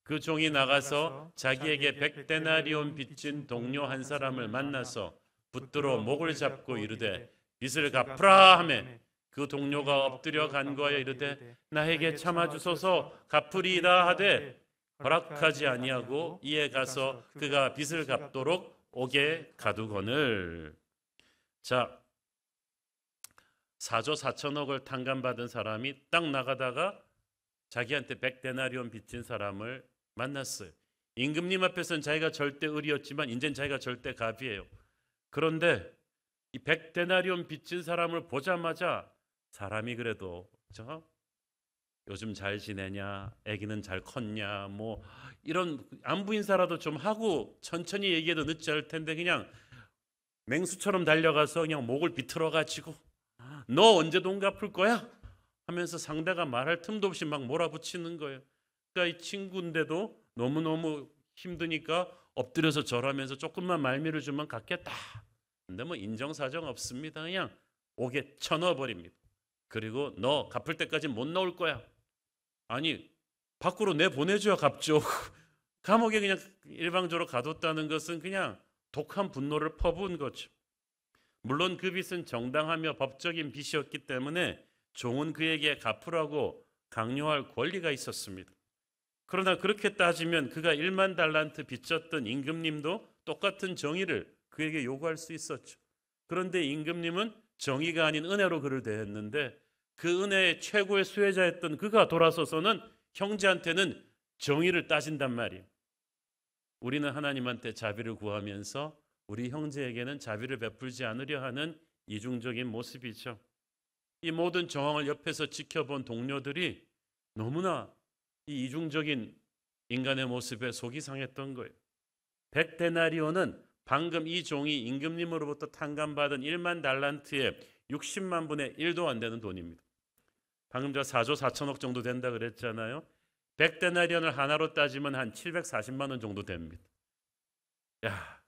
그 종이 나가서 자기에게 100데나리온 빚진 동료 한 사람을 만나서 붙들어 목을 잡고 이르되 빚을 갚으라 하매 그 동료가 엎드려 간구하여 이르되 나에게 참아주소서 갚으리이다 하되 허락하지 아니하고 이에 가서 그가 빚을 갚도록 옥에 가두거늘. 자, 4조 4천억을 탕감받은 사람이 딱 나가다가 자기한테 100데나리온 빚진 사람을 만났어요. 임금님 앞에서는 자기가 절대 을이었지만 이제는 자기가 절대 갑이에요. 그런데 이 100데나리온 빚진 사람을 보자마자 사람이 그래도 요즘 잘 지내냐, 아기는 잘 컸냐, 뭐 이런 안부 인사라도 좀 하고 천천히 얘기해도 늦지 않을 텐데 그냥 맹수처럼 달려가서 그냥 목을 비틀어 가지고 너 언제 돈 갚을 거야? 하면서 상대가 말할 틈도 없이 막 몰아붙이는 거예요. 그러니까 이 친구인데도 너무너무 힘드니까 엎드려서 절하면서 조금만 말미를 주면 갚겠다. 근데 뭐 인정사정 없습니다. 그냥 옥에 쳐넣어버립니다. 그리고 너 갚을 때까지 못 나올 거야. 아니 밖으로 내보내줘야 갚죠. 감옥에 그냥 일방적으로 가뒀다는 것은 그냥 독한 분노를 퍼부은 거죠. 물론 그 빚은 정당하며 법적인 빚이었기 때문에 종은 그에게 갚으라고 강요할 권리가 있었습니다. 그러나 그렇게 따지면 그가 1만 달란트 빚졌던 임금님도 똑같은 정의를 그에게 요구할 수 있었죠. 그런데 임금님은 정의가 아닌 은혜로 그를 대했는데 그 은혜의 최고의 수혜자였던 그가 돌아서서는 형제한테는 정의를 따진단 말이에요. 우리는 하나님한테 자비를 구하면서 우리 형제에게는 자비를 베풀지 않으려 하는 이중적인 모습이죠. 이 모든 정황을 옆에서 지켜본 동료들이 너무나 이 이중적인 인간의 모습에 속이 상했던 거예요. 100데나리온은 방금 이 종이 임금님으로부터 탕감받은 1만 달란트의 60만 분의 1도 안 되는 돈입니다. 방금 제가 4조 4천억 정도 된다 그랬잖아요. 100데나리온을 하나로 따지면 한 740만 원 정도 됩니다. 야,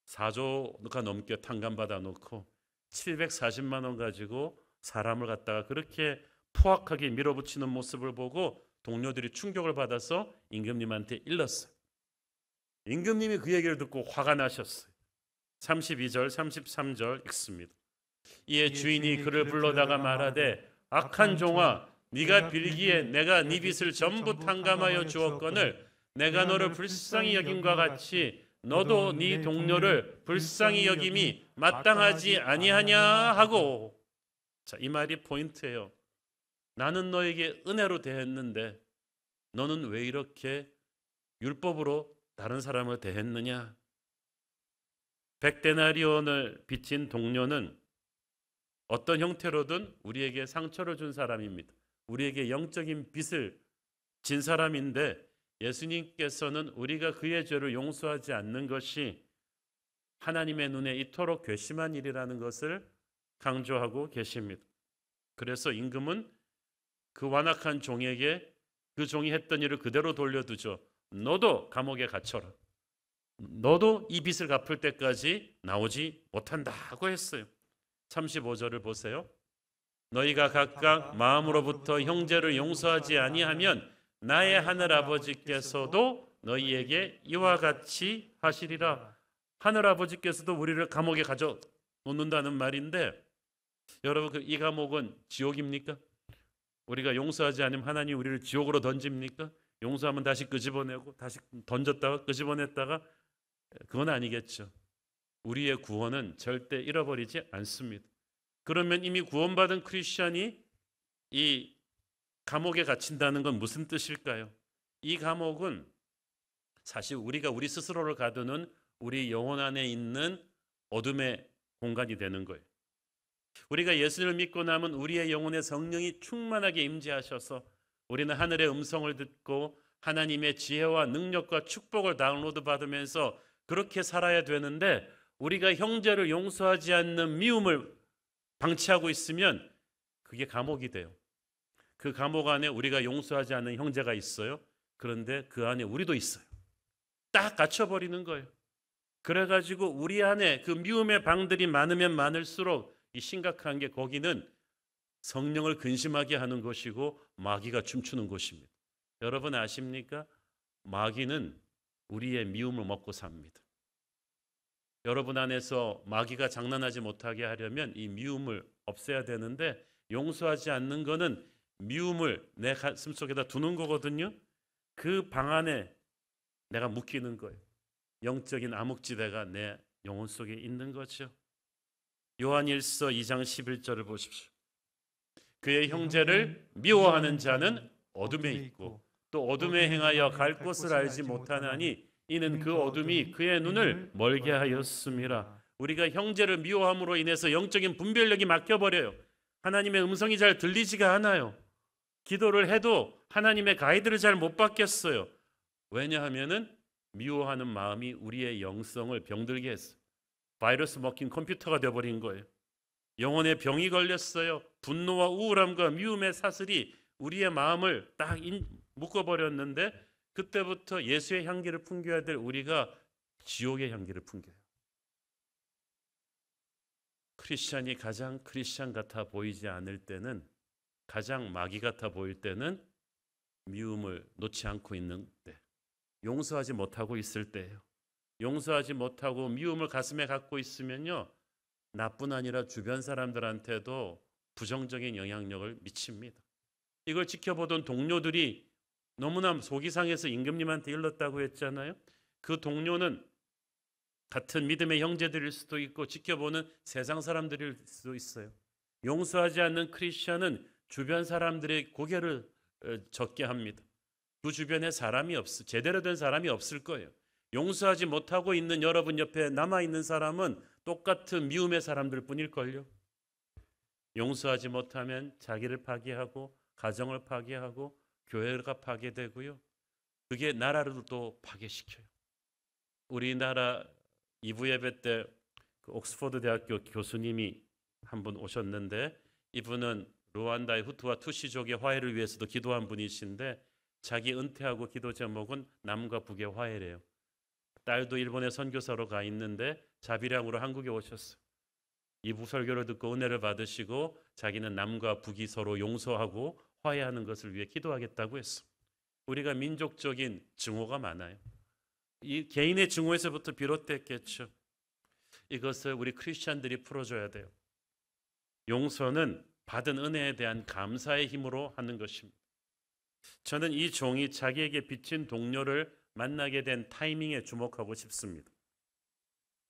4조가 넘게 탕감받아 놓고 740만 원 가지고 사람을 갖다가 그렇게 포악하게 밀어붙이는 모습을 보고 동료들이 충격을 받아서 임금님한테 일렀어요. 임금님이 그 얘기를 듣고 화가 나셨어요. 32절 33절 읽습니다. 이에 주인이 그를 불러다가 말하되 악한 종아, 네가 빌기에 내가 네 빚을 전부 탕감하여 주었거늘 내가 너를 불쌍히 여김과 같이 너도 네 동료를 불쌍히 여김이 마땅하지 아니하냐 하고. 자, 이 말이 포인트예요. 나는 너에게 은혜로 대했는데 너는 왜 이렇게 율법으로 다른 사람을 대했느냐? 100데나리온을 빚진 동료는 어떤 형태로든 우리에게 상처를 준 사람입니다. 우리에게 영적인 빚을 진 사람인데 예수님께서는 우리가 그의 죄를 용서하지 않는 것이 하나님의 눈에 이토록 괘씸한 일이라는 것을 강조하고 계십니다. 그래서 임금은 그 완악한 종에게 그 종이 했던 일을 그대로 돌려두죠. 너도 감옥에 갇혀라. 너도 이 빚을 갚을 때까지 나오지 못한다고 했어요. 35절을 보세요. 너희가 각각 마음으로부터 형제를 용서하지 아니하면 나의 하늘 아버지께서도 너희에게 이와 같이 하시리라. 하늘 아버지께서도 우리를 감옥에 가져 놓는다는 말인데, 여러분 이 감옥은 지옥입니까? 우리가 용서하지 않으면 하나님 우리를 지옥으로 던집니까? 용서하면 다시 끄집어내고 다시 던졌다가 끄집어냈다가, 그건 아니겠죠. 우리의 구원은 절대 잃어버리지 않습니다. 그러면 이미 구원받은 크리스찬이 이 감옥에 갇힌다는 건 무슨 뜻일까요? 이 감옥은 사실 우리가 우리 스스로를 가두는 우리 영혼 안에 있는 어둠의 공간이 되는 거예요. 우리가 예수를 믿고 나면 우리의 영혼에 성령이 충만하게 임재하셔서 우리는 하늘의 음성을 듣고 하나님의 지혜와 능력과 축복을 다운로드 받으면서 그렇게 살아야 되는데, 우리가 형제를 용서하지 않는 미움을 방치하고 있으면 그게 감옥이 돼요. 그 감옥 안에 우리가 용서하지 않는 형제가 있어요. 그런데 그 안에 우리도 있어요. 딱 갇혀버리는 거예요. 그래가지고 우리 안에 그 미움의 방들이 많으면 많을수록 이 심각한 게 거기는 성령을 근심하게 하는 것이고 마귀가 춤추는 곳입니다. 여러분 아십니까? 마귀는 우리의 미움을 먹고 삽니다. 여러분 안에서 마귀가 장난하지 못하게 하려면 이 미움을 없애야 되는데, 용서하지 않는 거는 미움을 내 가슴 속에다 두는 거거든요. 그 방 안에 내가 묶이는 거예요. 영적인 암흑지대가 내 영혼 속에 있는 거죠. 요한일서 2장 11절을 보십시오. 그의 형제를 미워하는 자는 어둠에 있고 또 어둠에 행하여 갈 곳을 알지 못하나니 이는 그 어둠이 그의 눈을 멀게 하였음이라. 우리가 형제를 미워함으로 인해서 영적인 분별력이 막혀버려요. 하나님의 음성이 잘 들리지가 않아요. 기도를 해도 하나님의 가이드를 잘 못 받겠어요. 왜냐하면은 미워하는 마음이 우리의 영성을 병들게 했어요. 바이러스 먹힌 컴퓨터가 되어버린 거예요. 영혼에 병이 걸렸어요. 분노와 우울함과 미움의 사슬이 우리의 마음을 딱 묶어버렸는데, 그때부터 예수의 향기를 풍겨야 될 우리가 지옥의 향기를 풍겨요. 크리스찬이 가장 크리스찬 같아 보이지 않을 때는, 가장 마귀 같아 보일 때는 미움을 놓지 않고 있는 때, 용서하지 못하고 있을 때예요. 용서하지 못하고 미움을 가슴에 갖고 있으면요, 나뿐 아니라 주변 사람들한테도 부정적인 영향력을 미칩니다. 이걸 지켜보던 동료들이 너무나 속이 상해서 임금님한테 일렀다고 했잖아요. 그 동료는 같은 믿음의 형제들일 수도 있고 지켜보는 세상 사람들일 수도 있어요. 용서하지 않는 크리스찬은 주변 사람들의 고개를 젓게 합니다. 그 주변에 제대로 된 사람이 없을 거예요. 용서하지 못하고 있는 여러분 옆에 남아있는 사람은 똑같은 미움의 사람들 뿐일걸요. 용서하지 못하면 자기를 파괴하고 가정을 파괴하고 교회가 파괴되고요. 그게 나라를 또 파괴시켜요. 우리나라 2부 예배 때 그 옥스퍼드 대학교 교수님이 한 분 오셨는데, 이분은 루안다의 후투와 투시족의 화해를 위해서도 기도한 분이신데, 자기 은퇴하고 기도 제목은 남과 북의 화해래요. 딸도 일본에 선교사로 가 있는데 자비량으로 한국에 오셨어요. 이 부설교를 듣고 은혜를 받으시고 자기는 남과 북이 서로 용서하고 화해하는 것을 위해 기도하겠다고 했어. 우리가 민족적인 증오가 많아요. 이 개인의 증오에서부터 비롯됐겠죠. 이것을 우리 크리스찬들이 풀어줘야 돼요. 용서는 받은 은혜에 대한 감사의 힘으로 하는 것입니다. 저는 이 종이 자기에게 빚진 동료를 만나게 된 타이밍에 주목하고 싶습니다.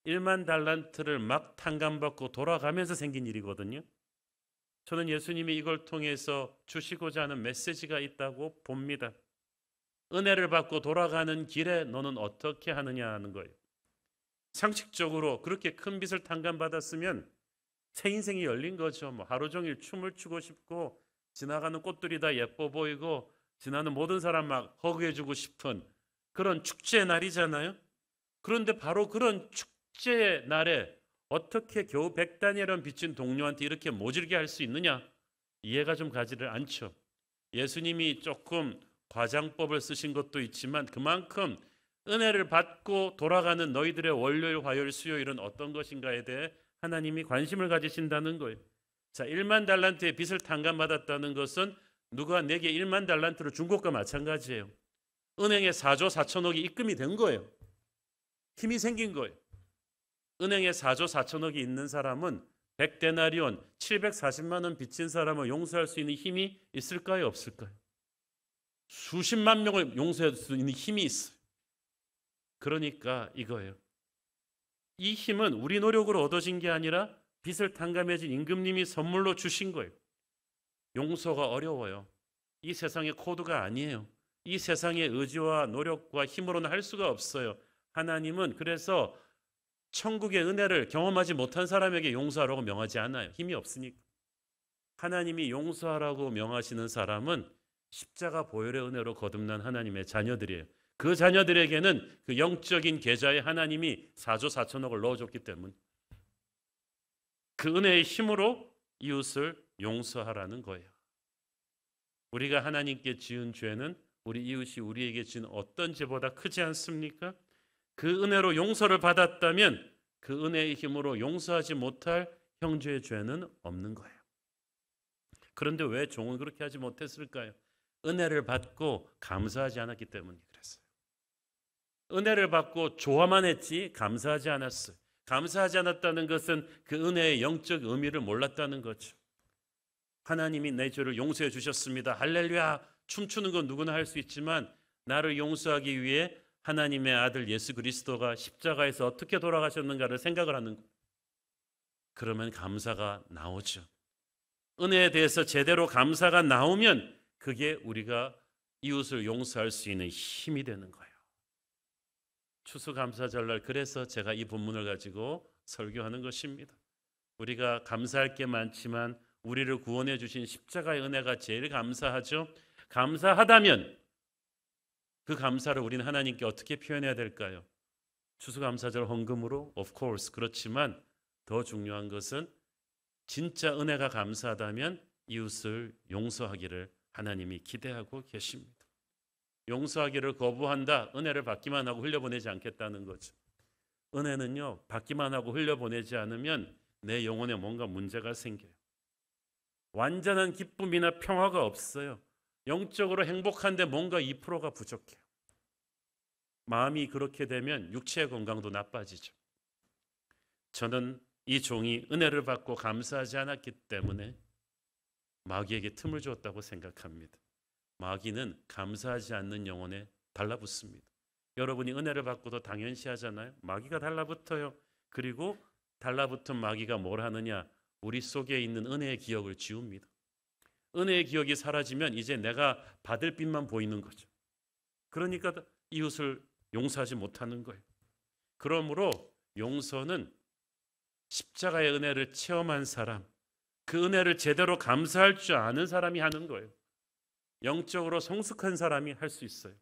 1만 달란트를 막 탕감받고 돌아가면서 생긴 일이거든요. 저는 예수님이 이걸 통해서 주시고자 하는 메시지가 있다고 봅니다. 은혜를 받고 돌아가는 길에 너는 어떻게 하느냐 하는 거예요. 상식적으로 그렇게 큰 빚을 탕감받았으면 새 인생이 열린 거죠. 뭐 하루 종일 춤을 추고 싶고 지나가는 꽃들이 다 예뻐 보이고 지나는 모든 사람 막 허그해주고 싶은 그런 축제의 날이잖아요. 그런데 바로 그런 축제의 날에 어떻게 겨우 100다니엘은 빚진 동료한테 이렇게 모질게 할 수 있느냐? 이해가 좀 가지를 않죠. 예수님이 조금 과장법을 쓰신 것도 있지만 그만큼 은혜를 받고 돌아가는 너희들의 월요일, 화요일, 수요일은 어떤 것인가에 대해 하나님이 관심을 가지신다는 거예요. 자, 1만 달란트의 빚을 탕감받았다는 것은 누가 내게 1만 달란트를 준 것과 마찬가지예요. 은행에 4조 4천억이 입금이 된 거예요. 힘이 생긴 거예요. 은행에 4조 4천억이 있는 사람은 100데나리온 740만 원 빚진 사람을 용서할 수 있는 힘이 있을까요? 없을까요? 수십만 명을 용서할 수 있는 힘이 있어요. 그러니까 이거예요. 이 힘은 우리 노력으로 얻어진 게 아니라 빚을 탕감해준 임금님이 선물로 주신 거예요. 용서가 어려워요. 이 세상의 코드가 아니에요. 이 세상의 의지와 노력과 힘으로는 할 수가 없어요. 하나님은 그래서 천국의 은혜를 경험하지 못한 사람에게 용서하라고 명하지 않아요. 힘이 없으니까. 하나님이 용서하라고 명하시는 사람은 십자가 보혈의 은혜로 거듭난 하나님의 자녀들이에요. 그 자녀들에게는 그 영적인 계좌에 하나님이 4조 4천억을 넣어줬기 때문에 그 은혜의 힘으로 이웃을 용서하라는 거예요. 우리가 하나님께 지은 죄는 우리 이웃이 우리에게 지은 어떤 죄보다 크지 않습니까? 그 은혜로 용서를 받았다면 그 은혜의 힘으로 용서하지 못할 형제의 죄는 없는 거예요. 그런데 왜 종은 그렇게 하지 못했을까요? 은혜를 받고 감사하지 않았기 때문에 그랬어요. 은혜를 받고 좋아만 했지 감사하지 않았어요. 감사하지 않았다는 것은 그 은혜의 영적 의미를 몰랐다는 거죠. 하나님이 내 죄를 용서해 주셨습니다. 할렐루야. 춤추는 건 누구나 할 수 있지만 나를 용서하기 위해 하나님의 아들 예수 그리스도가 십자가에서 어떻게 돌아가셨는가를 생각을 하는 거예요. 그러면 감사가 나오죠. 은혜에 대해서 제대로 감사가 나오면 그게 우리가 이웃을 용서할 수 있는 힘이 되는 거예요. 추수감사절날 그래서 제가 이 본문을 가지고 설교하는 것입니다. 우리가 감사할 게 많지만 우리를 구원해 주신 십자가의 은혜가 제일 감사하죠. 감사하다면 그 감사를 우리는 하나님께 어떻게 표현해야 될까요? 추수감사절 헌금으로? Of course. 그렇지만 더 중요한 것은 진짜 은혜가 감사하다면 이웃을 용서하기를 하나님이 기대하고 계십니다. 용서하기를 거부한다. 은혜를 받기만 하고 흘려보내지 않겠다는 거죠. 은혜는요, 받기만 하고 흘려보내지 않으면 내 영혼에 뭔가 문제가 생겨요. 완전한 기쁨이나 평화가 없어요. 영적으로 행복한데 뭔가 2%가 부족해요. 마음이 그렇게 되면 육체의 건강도 나빠지죠. 저는 이 종이 은혜를 받고 감사하지 않았기 때문에 마귀에게 틈을 주었다고 생각합니다. 마귀는 감사하지 않는 영혼에 달라붙습니다. 여러분이 은혜를 받고도 당연시하잖아요. 마귀가 달라붙어요. 그리고 달라붙은 마귀가 뭘 하느냐? 우리 속에 있는 은혜의 기억을 지웁니다. 은혜의 기억이 사라지면 이제 내가 받을 빚만 보이는 거죠. 그러니까 이웃을 용서하지 못하는 거예요. 그러므로 용서는 십자가의 은혜를 체험한 사람, 그 은혜를 제대로 감사할 줄 아는 사람이 하는 거예요. 영적으로 성숙한 사람이 할 수 있어요.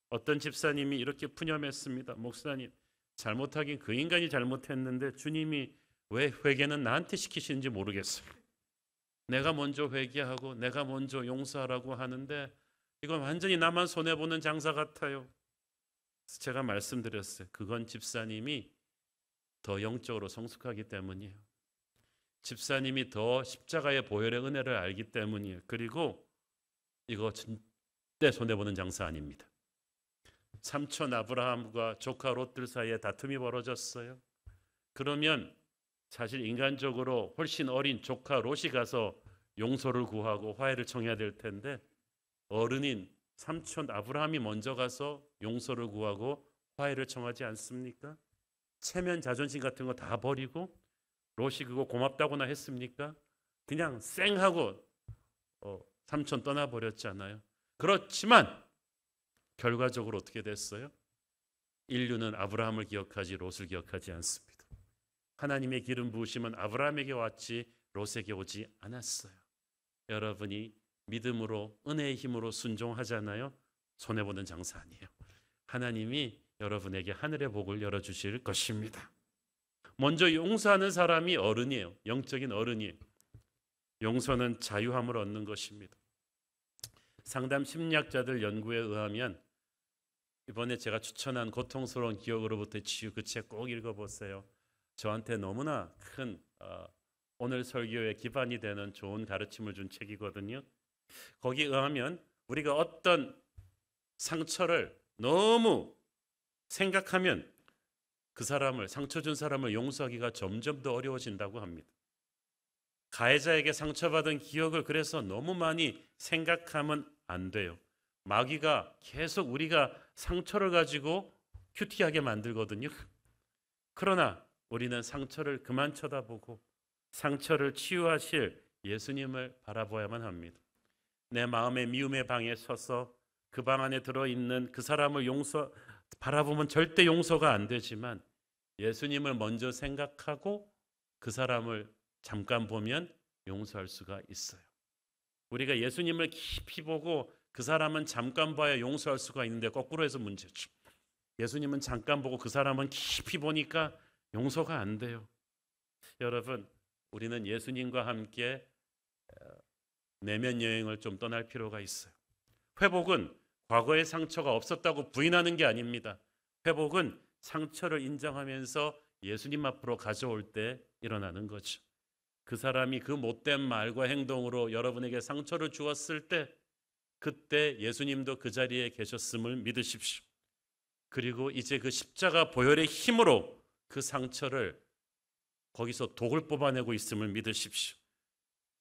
어떤 집사님이 이렇게 푸념했습니다. 목사님, 잘못하긴 그 인간이 잘못했는데 주님이 왜 회개는 나한테 시키시는지 모르겠어요. 내가 먼저 회개하고 내가 먼저 용서하라고 하는데 이건 완전히 나만 손해보는 장사 같아요. 제가 말씀드렸어요. 그건 집사님이 더 영적으로 성숙하기 때문이에요. 집사님이 더 십자가의 보혈의 은혜를 알기 때문이에요. 그리고 이거 절대 손해보는 장사 아닙니다. 삼촌 아브라함과 조카 롯들 사이에 다툼이 벌어졌어요. 그러면 사실 인간적으로 훨씬 어린 조카 롯이 가서 용서를 구하고 화해를 청해야 될 텐데 어른인 삼촌 아브라함이 먼저 가서 용서를 구하고 화해를 청하지 않습니까? 체면 자존심 같은 거 다 버리고 롯이 그거 고맙다고나 했습니까? 그냥 쌩하고 삼촌 떠나버렸잖아요. 그렇지만 결과적으로 어떻게 됐어요? 인류는 아브라함을 기억하지 롯을 기억하지 않습니다. 하나님의 기름 부으심은 아브라함에게 왔지 롯에게 오지 않았어요. 여러분이 믿음으로 은혜의 힘으로 순종하잖아요. 손해보는 장사 아니에요. 하나님이 여러분에게 하늘의 복을 열어주실 것입니다. 먼저 용서하는 사람이 어른이에요. 영적인 어른이에요. 용서는 자유함을 얻는 것입니다. 상담 심리학자들 연구에 의하면 이번에 제가 추천한 고통스러운 기억으로부터 치유 그 책 꼭 읽어보세요. 저한테 너무나 큰 오늘 설교의 기반이 되는 좋은 가르침을 준 책이거든요. 거기에 의하면 우리가 어떤 상처를 너무 생각하면 그 사람을 상처 준 사람을 용서하기가 점점 더 어려워진다고 합니다. 가해자에게 상처받은 기억을 그래서 너무 많이 생각하면 안 돼요. 마귀가 계속 우리가 상처를 가지고 큐티하게 만들거든요. 그러나 우리는 상처를 그만 쳐다보고 상처를 치유하실 예수님을 바라보아야만 합니다. 내 마음의 미움의 방에 서서 그 방 안에 들어있는 그 사람을 바라보면 절대 용서가 안 되지만 예수님을 먼저 생각하고 그 사람을 잠깐 보면 용서할 수가 있어요. 우리가 예수님을 깊이 보고 그 사람은 잠깐 봐야 용서할 수가 있는데 거꾸로 해서 문제죠. 예수님은 잠깐 보고 그 사람은 깊이 보니까 용서가 안 돼요. 여러분, 우리는 예수님과 함께 내면 여행을 좀 떠날 필요가 있어요. 회복은 과거의 상처가 없었다고 부인하는 게 아닙니다. 회복은 상처를 인정하면서 예수님 앞으로 가져올 때 일어나는 거죠. 그 사람이 그 못된 말과 행동으로 여러분에게 상처를 주었을 때 그때 예수님도 그 자리에 계셨음을 믿으십시오. 그리고 이제 그 십자가 보혈의 힘으로 그 상처를 거기서 독을 뽑아내고 있음을 믿으십시오.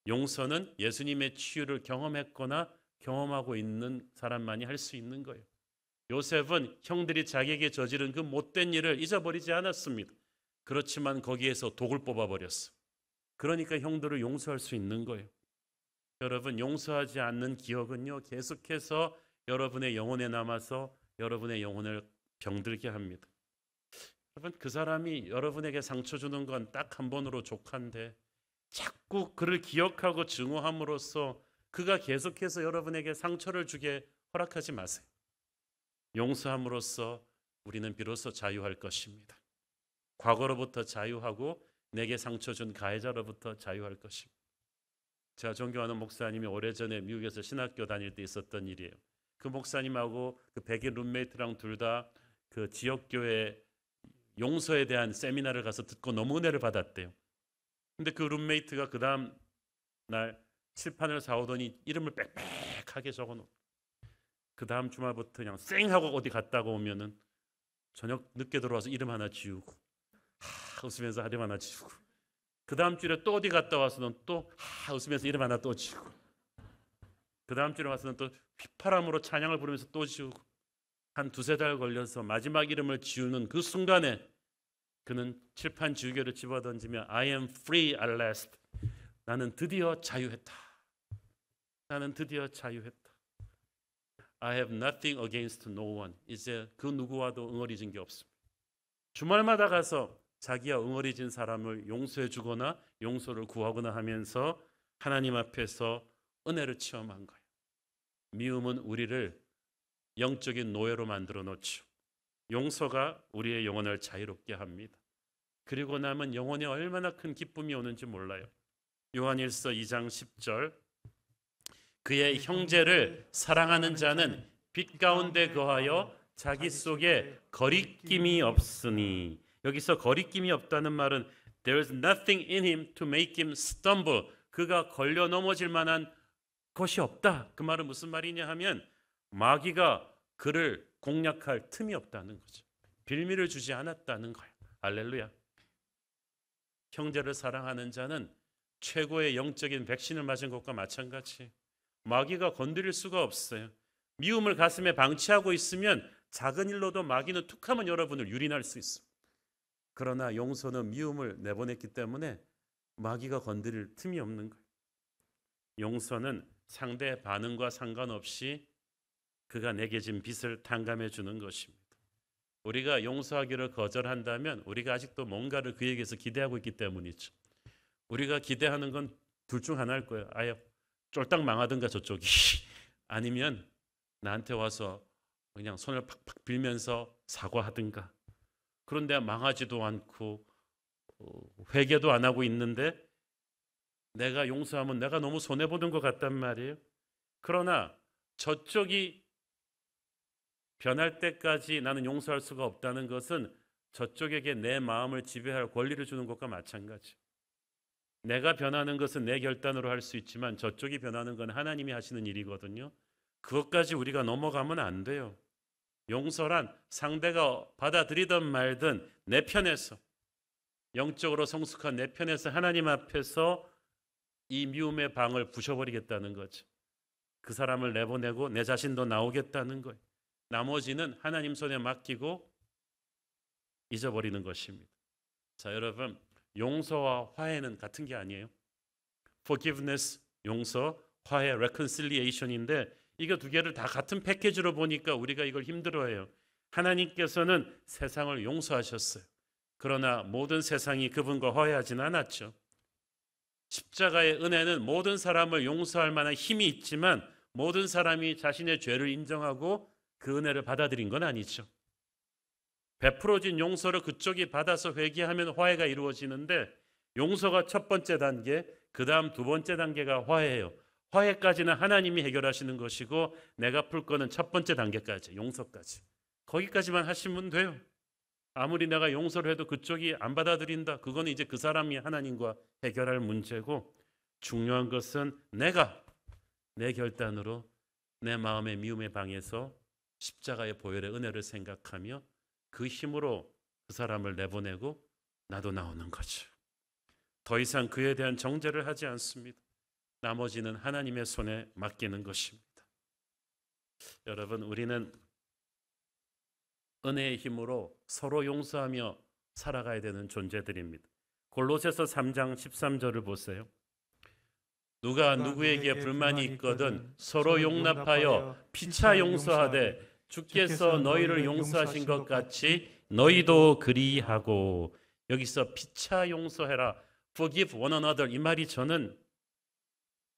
용서는 예수님의 치유를 경험했거나 경험하고 있는 사람만이 할 수 있는 거예요. 요셉은 형들이 자기에게 저지른 그 못된 일을 잊어버리지 않았습니다. 그렇지만 거기에서 독을 뽑아버렸어. 그러니까 형들을 용서할 수 있는 거예요. 여러분, 용서하지 않는 기억은요, 계속해서 여러분의 영혼에 남아서 여러분의 영혼을 병들게 합니다. 여러분, 그 사람이 여러분에게 상처 주는 건 딱 한 번으로 족한데 자꾸 그를 기억하고 증오함으로써 그가 계속해서 여러분에게 상처를 주게 허락하지 마세요. 용서함으로써 우리는 비로소 자유할 것입니다. 과거로부터 자유하고 내게 상처 준 가해자로부터 자유할 것입니다. 제가 존경하는 목사님이 오래전에 미국에서 신학교 다닐 때 있었던 일이에요. 그 목사님하고 그 백인 룸메이트랑 둘 다 그 지역교회 용서에 대한 세미나를 가서 듣고 너무 은혜를 받았대요. 근데 그 룸메이트가 그 다음 날 칠판을 사오더니 이름을 빽빽하게 적어놓고 그 다음 주말부터 그냥 쌩하고 어디 갔다가 오면은 저녁 늦게 들어와서 이름 하나 지우고 웃으면서 이름 하나 지우고 그 다음 주에 또 어디 갔다 와서는 또 웃으면서 이름 하나 또 지우고 그 다음 주에 와서는 또 휘파람으로 찬양을 부르면서 또 지우고 한 두세 달 걸려서 마지막 이름을 지우는 그 순간에 그는 칠판 지우개를 집어던지며 I am free at last. 나는 드디어 자유했다. 나는 드디어 자유했다. I have nothing against no one. 이제 그 누구와도 응어리진 게 없습니다. 주말마다 가서 자기와 응어리진 사람을 용서해 주거나 용서를 구하거나 하면서 하나님 앞에서 은혜를 체험한 거예요. 미움은 우리를 영적인 노예로 만들어 놓죠. 용서가 우리의 영혼을 자유롭게 합니다. 그리고 나면 영혼에 얼마나 큰 기쁨이 오는지 몰라요. 요한일서 2장 10절 그의 형제를 사랑하는 자는 빛 가운데 거하여 자기 속에 거리낌이 없으니 여기서 거리낌이 없다는 말은 There is nothing in him to make him stumble. 그가 걸려 넘어질 만한 것이 없다. 그 말은 무슨 말이냐 하면 마귀가 그를 공략할 틈이 없다는 거죠. 빌미를 주지 않았다는 거예요. 할렐루야. 형제를 사랑하는 자는 최고의 영적인 백신을 맞은 것과 마찬가지. 마귀가 건드릴 수가 없어요. 미움을 가슴에 방치하고 있으면 작은 일로도 마귀는 툭하면 여러분을 유린할 수 있습니다. 그러나 용서는 미움을 내보냈기 때문에 마귀가 건드릴 틈이 없는 거예요. 용서는 상대의 반응과 상관없이 그가 내게 진 빚을 탕감해 주는 것입니다. 우리가 용서하기를 거절한다면 우리가 아직도 뭔가를 그에게서 기대하고 있기 때문이죠. 우리가 기대하는 건 둘 중 하나일 거예요. 아예 쫄딱 망하든가 저쪽이 아니면 나한테 와서 그냥 손을 팍팍 빌면서 사과하든가. 그런데 망하지도 않고 회개도 안 하고 있는데 내가 용서하면 내가 너무 손해보는 것 같단 말이에요. 그러나 저쪽이 변할 때까지 나는 용서할 수가 없다는 것은 저쪽에게 내 마음을 지배할 권리를 주는 것과 마찬가지. 내가 변하는 것은 내 결단으로 할 수 있지만 저쪽이 변하는 건 하나님이 하시는 일이거든요. 그것까지 우리가 넘어가면 안 돼요. 용서란 상대가 받아들이든 말든 내 편에서, 영적으로 성숙한 내 편에서 하나님 앞에서 이 미움의 방을 부셔버리겠다는 거죠. 그 사람을 내보내고 내 자신도 나오겠다는 거예요. 나머지는 하나님 손에 맡기고 잊어버리는 것입니다. 자, 여러분, 용서와 화해는 같은 게 아니에요. Forgiveness, 용서, 화해, reconciliation인데 이거 두 개를 다 같은 패키지로 보니까 우리가 이걸 힘들어해요. 하나님께서는 세상을 용서하셨어요. 그러나 모든 세상이 그분과 화해하지는 않았죠. 십자가의 은혜는 모든 사람을 용서할 만한 힘이 있지만 모든 사람이 자신의 죄를 인정하고 그 은혜를 받아들인 건 아니죠. 베풀어진 용서를 그쪽이 받아서 회개하면 화해가 이루어지는데 용서가 첫 번째 단계, 그 다음 두 번째 단계가 화해예요. 화해까지는 하나님이 해결하시는 것이고 내가 풀 거는 첫 번째 단계까지, 용서까지. 거기까지만 하시면 돼요. 아무리 내가 용서를 해도 그쪽이 안 받아들인다. 그거는 이제 그 사람이 하나님과 해결할 문제고 중요한 것은 내가 내 결단으로 내 마음의 미움의 방에서 십자가의 보혈의 은혜를 생각하며 그 힘으로 그 사람을 내보내고 나도 나오는 거죠. 더 이상 그에 대한 정죄를 하지 않습니다. 나머지는 하나님의 손에 맡기는 것입니다. 여러분, 우리는 은혜의 힘으로 서로 용서하며 살아가야 되는 존재들입니다. 골로새서 3장 13절을 보세요. 누가 누구에게 불만이 있거든 서로 용납하여 피차 용서하되 주께서 너희를 용서하신 것 같이 너희도 그리하고. 여기서 피차 용서해라, forgive one another, 이 말이 저는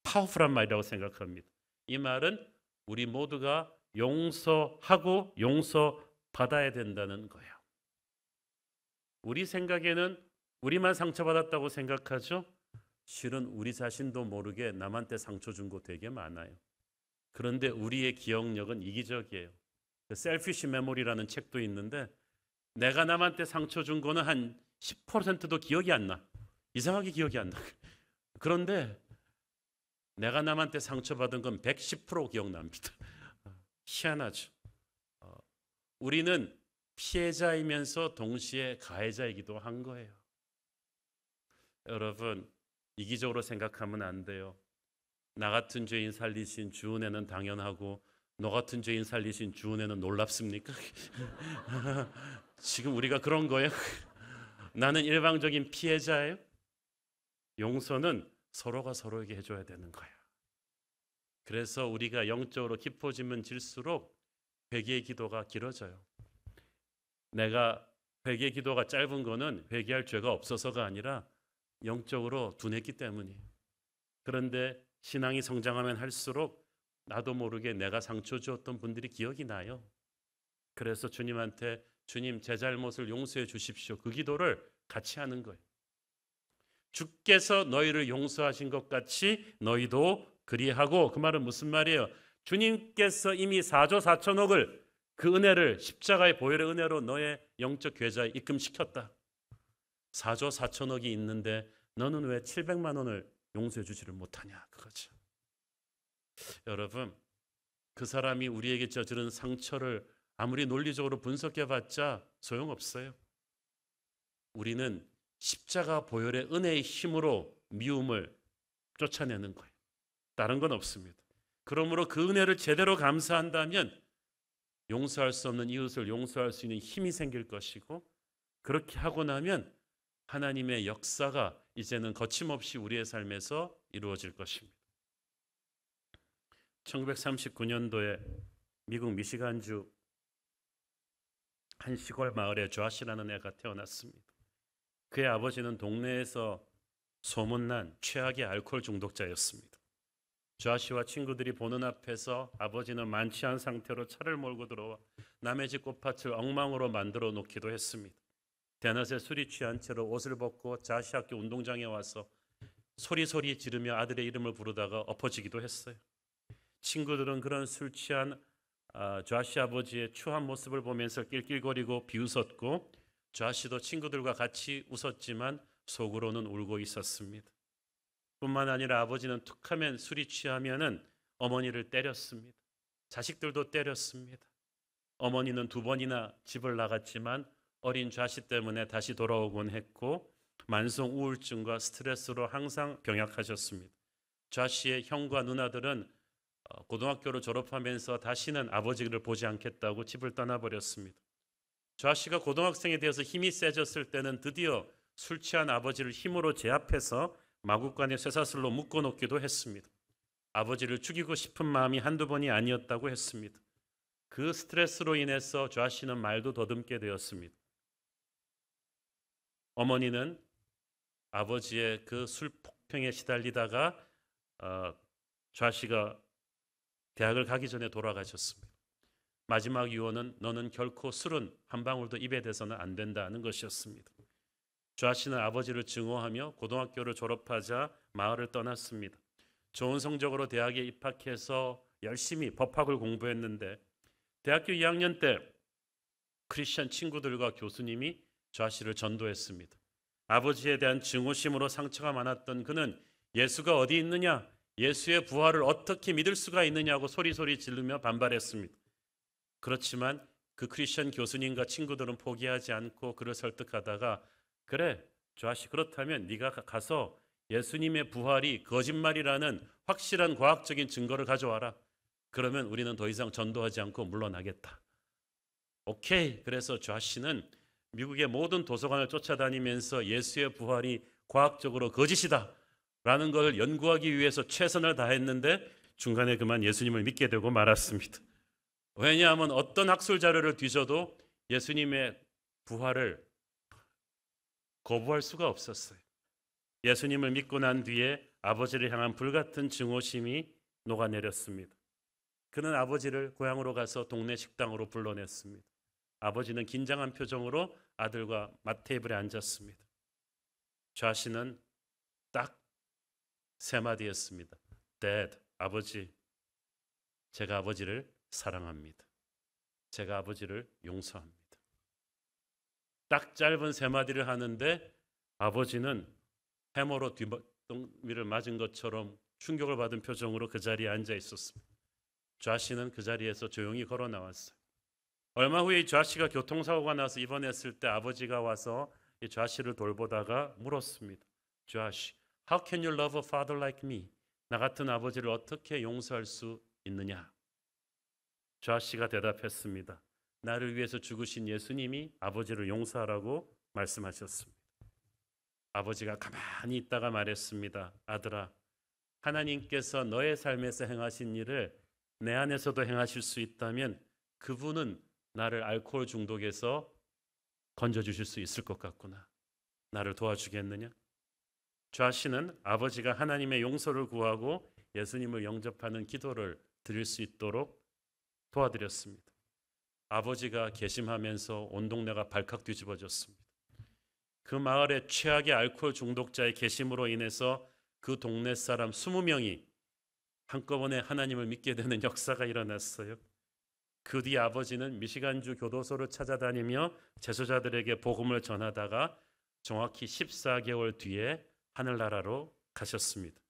파워풀한 말이라고 생각합니다. 이 말은 우리 모두가 용서하고 용서받아야 된다는 거예요. 우리 생각에는 우리만 상처받았다고 생각하죠. 실은 우리 자신도 모르게 남한테 상처 준 거 되게 많아요. 그런데 우리의 기억력은 이기적이에요. 셀피시 메모리라는 책도 있는데 내가 남한테 상처 준 거는 한 10%도 기억이 안 나. 이상하게 기억이 안 나. 그런데 내가 남한테 상처받은 건 110% 기억납니다. 희한하죠. 우리는 피해자이면서 동시에 가해자이기도 한 거예요. 여러분, 이기적으로 생각하면 안 돼요. 나 같은 죄인 살리신 주 은혜는 당연하고 너 같은 죄인 살리신 주 은혜는 놀랍습니까? 지금 우리가 그런 거예요? 나는 일방적인 피해자예요? 용서는 서로가 서로에게 해줘야 되는 거야. 그래서 우리가 영적으로 깊어지면 질수록 회개의 기도가 길어져요. 내가 회개의 기도가 짧은 거는 회개할 죄가 없어서가 아니라 영적으로 둔했기 때문이에요. 그런데 신앙이 성장하면 할수록 나도 모르게 내가 상처 주었던 분들이 기억이 나요. 그래서 주님한테 주님 제 잘못을 용서해 주십시오. 그 기도를 같이 하는 거예요. 주께서 너희를 용서하신 것 같이 너희도 그리하고. 그 말은 무슨 말이에요? 주님께서 이미 4조 4천억을 그 은혜를 십자가의 보혈의 은혜로 너의 영적 계좌에 입금시켰다. 4조 4천억이 있는데 너는 왜 700만 원을 용서해 주지를 못하냐 그거죠. 여러분, 그 사람이 우리에게 저지른 상처를 아무리 논리적으로 분석해봤자 소용없어요. 우리는 십자가 보혈의 은혜의 힘으로 미움을 쫓아내는 거예요. 다른 건 없습니다. 그러므로 그 은혜를 제대로 감사한다면 용서할 수 없는 이웃을 용서할 수 있는 힘이 생길 것이고, 그렇게 하고 나면 하나님의 역사가 이제는 거침없이 우리의 삶에서 이루어질 것입니다. 1939년도에 미국 미시간주 한 시골 마을에 조아시라는 애가 태어났습니다. 그의 아버지는 동네에서 소문난 최악의 알코올 중독자였습니다. 조아시와 친구들이 보는 앞에서 아버지는 만취한 상태로 차를 몰고 들어와 남의 집 꽃밭을 엉망으로 만들어 놓기도 했습니다. 대낮에 술이 취한 채로 옷을 벗고 자시 학교 운동장에 와서 소리소리 지르며 아들의 이름을 부르다가 엎어지기도 했어요. 친구들은 그런 술 취한 조아시 아버지의 추한 모습을 보면서 낄낄거리고 비웃었고, 조아시도 친구들과 같이 웃었지만 속으로는 울고 있었습니다. 뿐만 아니라 아버지는 툭하면 술이 취하면은 어머니를 때렸습니다. 자식들도 때렸습니다. 어머니는 2번이나 집을 나갔지만 어린 조아시 때문에 다시 돌아오곤 했고, 만성 우울증과 스트레스로 항상 병약하셨습니다. 조아시의 형과 누나들은 고등학교를 졸업하면서 다시는 아버지를 보지 않겠다고 집을 떠나버렸습니다. 조아시가 고등학생이 되어서 힘이 세졌을 때는 드디어 술 취한 아버지를 힘으로 제압해서 마구간에 쇠사슬로 묶어놓기도 했습니다. 아버지를 죽이고 싶은 마음이 한두 번이 아니었다고 했습니다. 그 스트레스로 인해서 조아시는 말도 더듬게 되었습니다. 어머니는 아버지의 그 술 폭행에 시달리다가 조아시가 대학을 가기 전에 돌아가셨습니다. 마지막 유언은 너는 결코 술은 한 방울도 입에 대서는 안 된다는 것이었습니다. 조아시는 아버지를 증오하며 고등학교를 졸업하자 마을을 떠났습니다. 좋은 성적으로 대학에 입학해서 열심히 법학을 공부했는데 대학교 2학년 때 크리스천 친구들과 교수님이 조아시를 전도했습니다. 아버지에 대한 증오심으로 상처가 많았던 그는 예수가 어디 있느냐, 예수의 부활을 어떻게 믿을 수가 있느냐고 소리소리 지르며 반발했습니다. 그렇지만 그 크리스천 교수님과 친구들은 포기하지 않고 그를 설득하다가 그래, 조아시 그렇다면 네가 가서 예수님의 부활이 거짓말이라는 확실한 과학적인 증거를 가져와라. 그러면 우리는 더 이상 전도하지 않고 물러나겠다. 오케이. 그래서 조아시는 미국의 모든 도서관을 쫓아다니면서 예수의 부활이 과학적으로 거짓이다 라는 걸 연구하기 위해서 최선을 다했는데 중간에 그만 예수님을 믿게 되고 말았습니다. 왜냐하면 어떤 학술 자료를 뒤져도 예수님의 부활을 거부할 수가 없었어요. 예수님을 믿고 난 뒤에 아버지를 향한 불같은 증오심이 녹아내렸습니다. 그는 아버지를 고향으로 가서 동네 식당으로 불러냈습니다. 아버지는 긴장한 표정으로 아들과 맛테이블에 앉았습니다. 조아시는 딱 3마디 했습니다. Dad, 아버지, 제가 아버지를 사랑합니다. 제가 아버지를 용서합니다. 딱 짧은 3마디를 하는데 아버지는 해머로 뒷덜미를 맞은 것처럼 충격을 받은 표정으로 그 자리에 앉아 있었습니다. 조아시는 그 자리에서 조용히 걸어 나왔어요. 얼마 후에 조아시가 교통사고가 나서 입원했을 때 아버지가 와서 이 조아시를 돌보다가 물었습니다. 조아시, how can you love a father like me? 나 같은 아버지를 어떻게 용서할 수 있느냐? 조아시가 대답했습니다. 나를 위해서 죽으신 예수님이 아버지를 용서하라고 말씀하셨습니다. 아버지가 가만히 있다가 말했습니다. 아들아, 하나님께서 너의 삶에서 행하신 일을 내 안에서도 행하실 수 있다면 그분은 나를 알코올 중독에서 건져주실 수 있을 것 같구나. 나를 도와주겠느냐? 조아시는 아버지가 하나님의 용서를 구하고 예수님을 영접하는 기도를 드릴 수 있도록 도와드렸습니다. 아버지가 계심하면서 온 동네가 발칵 뒤집어졌습니다. 그 마을의 최악의 알코올 중독자의 계심으로 인해서 그 동네 사람 20명이 한꺼번에 하나님을 믿게 되는 역사가 일어났어요. 그 뒤 아버지는 미시간주 교도소를 찾아다니며 재소자들에게 복음을 전하다가 정확히 14개월 뒤에 하늘나라로 가셨습니다.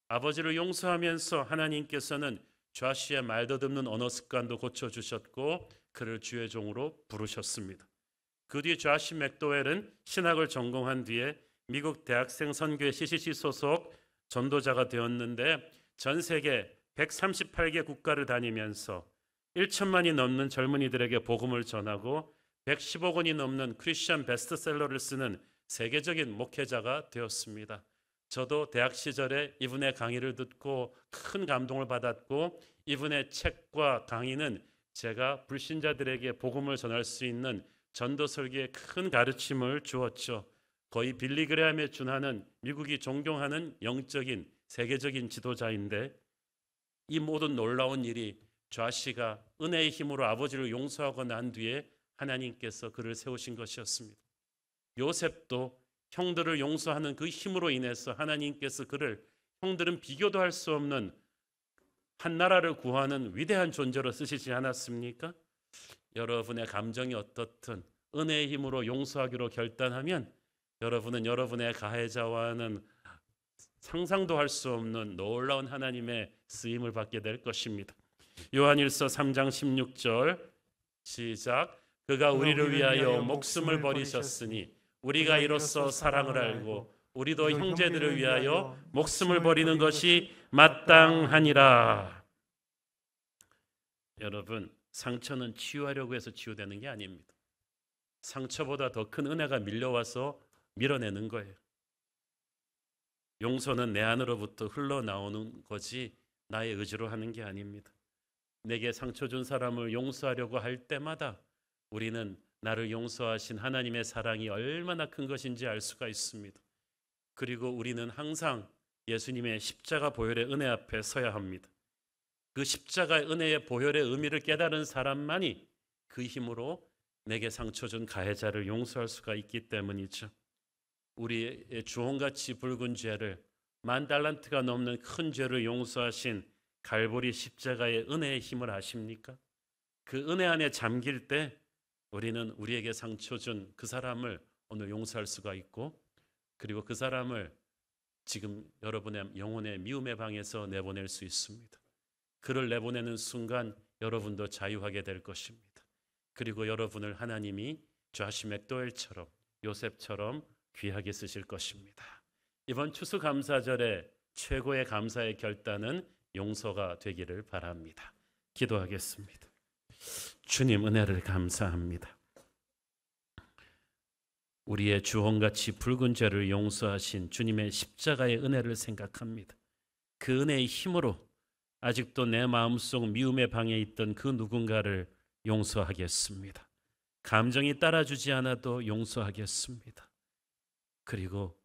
아버지를 용서하면서 하나님께서는 좌시의 말더듬는 언어 습관도 고쳐주셨고 그를 주의 종으로 부르셨습니다. 그 뒤 좌시 맥도웰은 신학을 전공한 뒤에 미국 대학생 선교회 CCC 소속 전도자가 되었는데 전 세계 138개 국가를 다니면서 1천만이 넘는 젊은이들에게 복음을 전하고 110억 원이 넘는 크리스천 베스트셀러를 쓰는 세계적인 목회자가 되었습니다. 저도 대학 시절에 이분의 강의를 듣고 큰 감동을 받았고 이분의 책과 강의는 제가 불신자들에게 복음을 전할 수 있는 전도 설교에 큰 가르침을 주었죠. 거의 빌리 그레함에 준하는 미국이 존경하는 영적인 세계적인 지도자인데 이 모든 놀라운 일이 좌씨가 은혜의 힘으로 아버지를 용서하고 난 뒤에 하나님께서 그를 세우신 것이었습니다. 요셉도 형들을 용서하는 그 힘으로 인해서 하나님께서 그를 형들은 비교도 할 수 없는 한 나라를 구하는 위대한 존재로 쓰시지 않았습니까? 여러분의 감정이 어떻든 은혜의 힘으로 용서하기로 결단하면 여러분은 여러분의 가해자와는 상상도 할 수 없는 놀라운 하나님의 쓰임을 받게 될 것입니다. 요한일서 3장 16절 시작. 그가 우리를 위하여 목숨을 버리셨으니 우리가 이로써 사랑을 알고 우리도 형제들을 위하여 목숨을 버리는 것이 마땅하니라. 여러분, 상처는 치유하려고 해서 치유되는 게 아닙니다. 상처보다 더 큰 은혜가 밀려와서 밀어내는 거예요. 용서는 내 안으로부터 흘러나오는 거지 나의 의지로 하는 게 아닙니다. 내게 상처 준 사람을 용서하려고 할 때마다 우리는 나를 용서하신 하나님의 사랑이 얼마나 큰 것인지 알 수가 있습니다. 그리고 우리는 항상 예수님의 십자가 보혈의 은혜 앞에 서야 합니다. 그 십자가의 은혜의 보혈의 의미를 깨달은 사람만이 그 힘으로 내게 상처 준 가해자를 용서할 수가 있기 때문이죠. 우리의 주홍같이 붉은 죄를 10,000달란트가 넘는 큰 죄를 용서하신 갈보리 십자가의 은혜의 힘을 아십니까? 그 은혜 안에 잠길 때 우리는 우리에게 상처 준 그 사람을 오늘 용서할 수가 있고 그리고 그 사람을 지금 여러분의 영혼의 미움의 방에서 내보낼 수 있습니다. 그를 내보내는 순간 여러분도 자유하게 될 것입니다. 그리고 여러분을 하나님이 좌시 맥도웰처럼 요셉처럼 귀하게 쓰실 것입니다. 이번 추수감사절에 최고의 감사의 결단은 용서가 되기를 바랍니다. 기도하겠습니다. 주님 은혜를 감사합니다. 우리의 주홍같이 붉은 죄를 용서하신 주님의 십자가의 은혜를 생각합니다. 그 은혜의 힘으로 아직도 내 마음속 미움의 방에 있던 그 누군가를 용서하겠습니다. 감정이 따라주지 않아도 용서하겠습니다. 그리고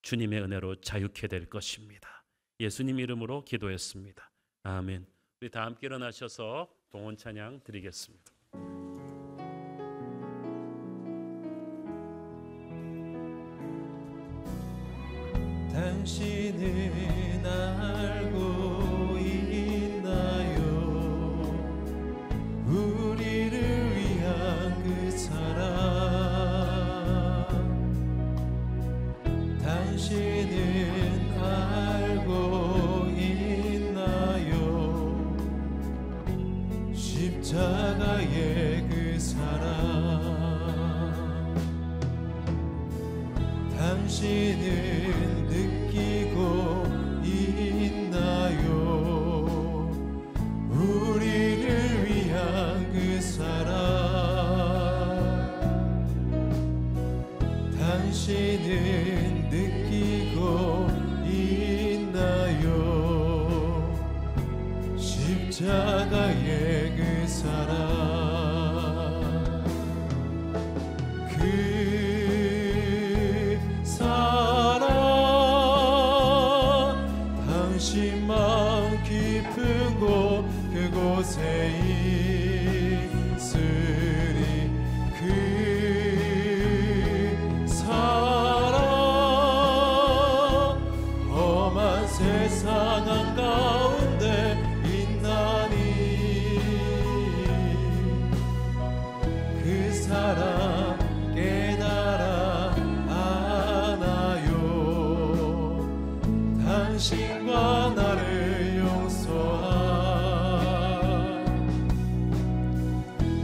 주님의 은혜로 자유케 될 것입니다. 예수님 이름으로 기도했습니다. 아멘. 우리 다 함께 일어나셔서 봉헌 찬양 드리겠습니다. 당신은 알고 있나요? 우리를 위한 그 사랑. 당신은 알고 있나요? 십자가의 그 사랑. 당신은 느끼고 있나요? 우리를 위한 그 사랑. 당신은 느끼고 있나요? 십자가의 그 사랑. 그곳에 있으리. 그 사랑 험한 세상 한가운데 있나니 그 사랑 깨달아 당신과 나를 용서한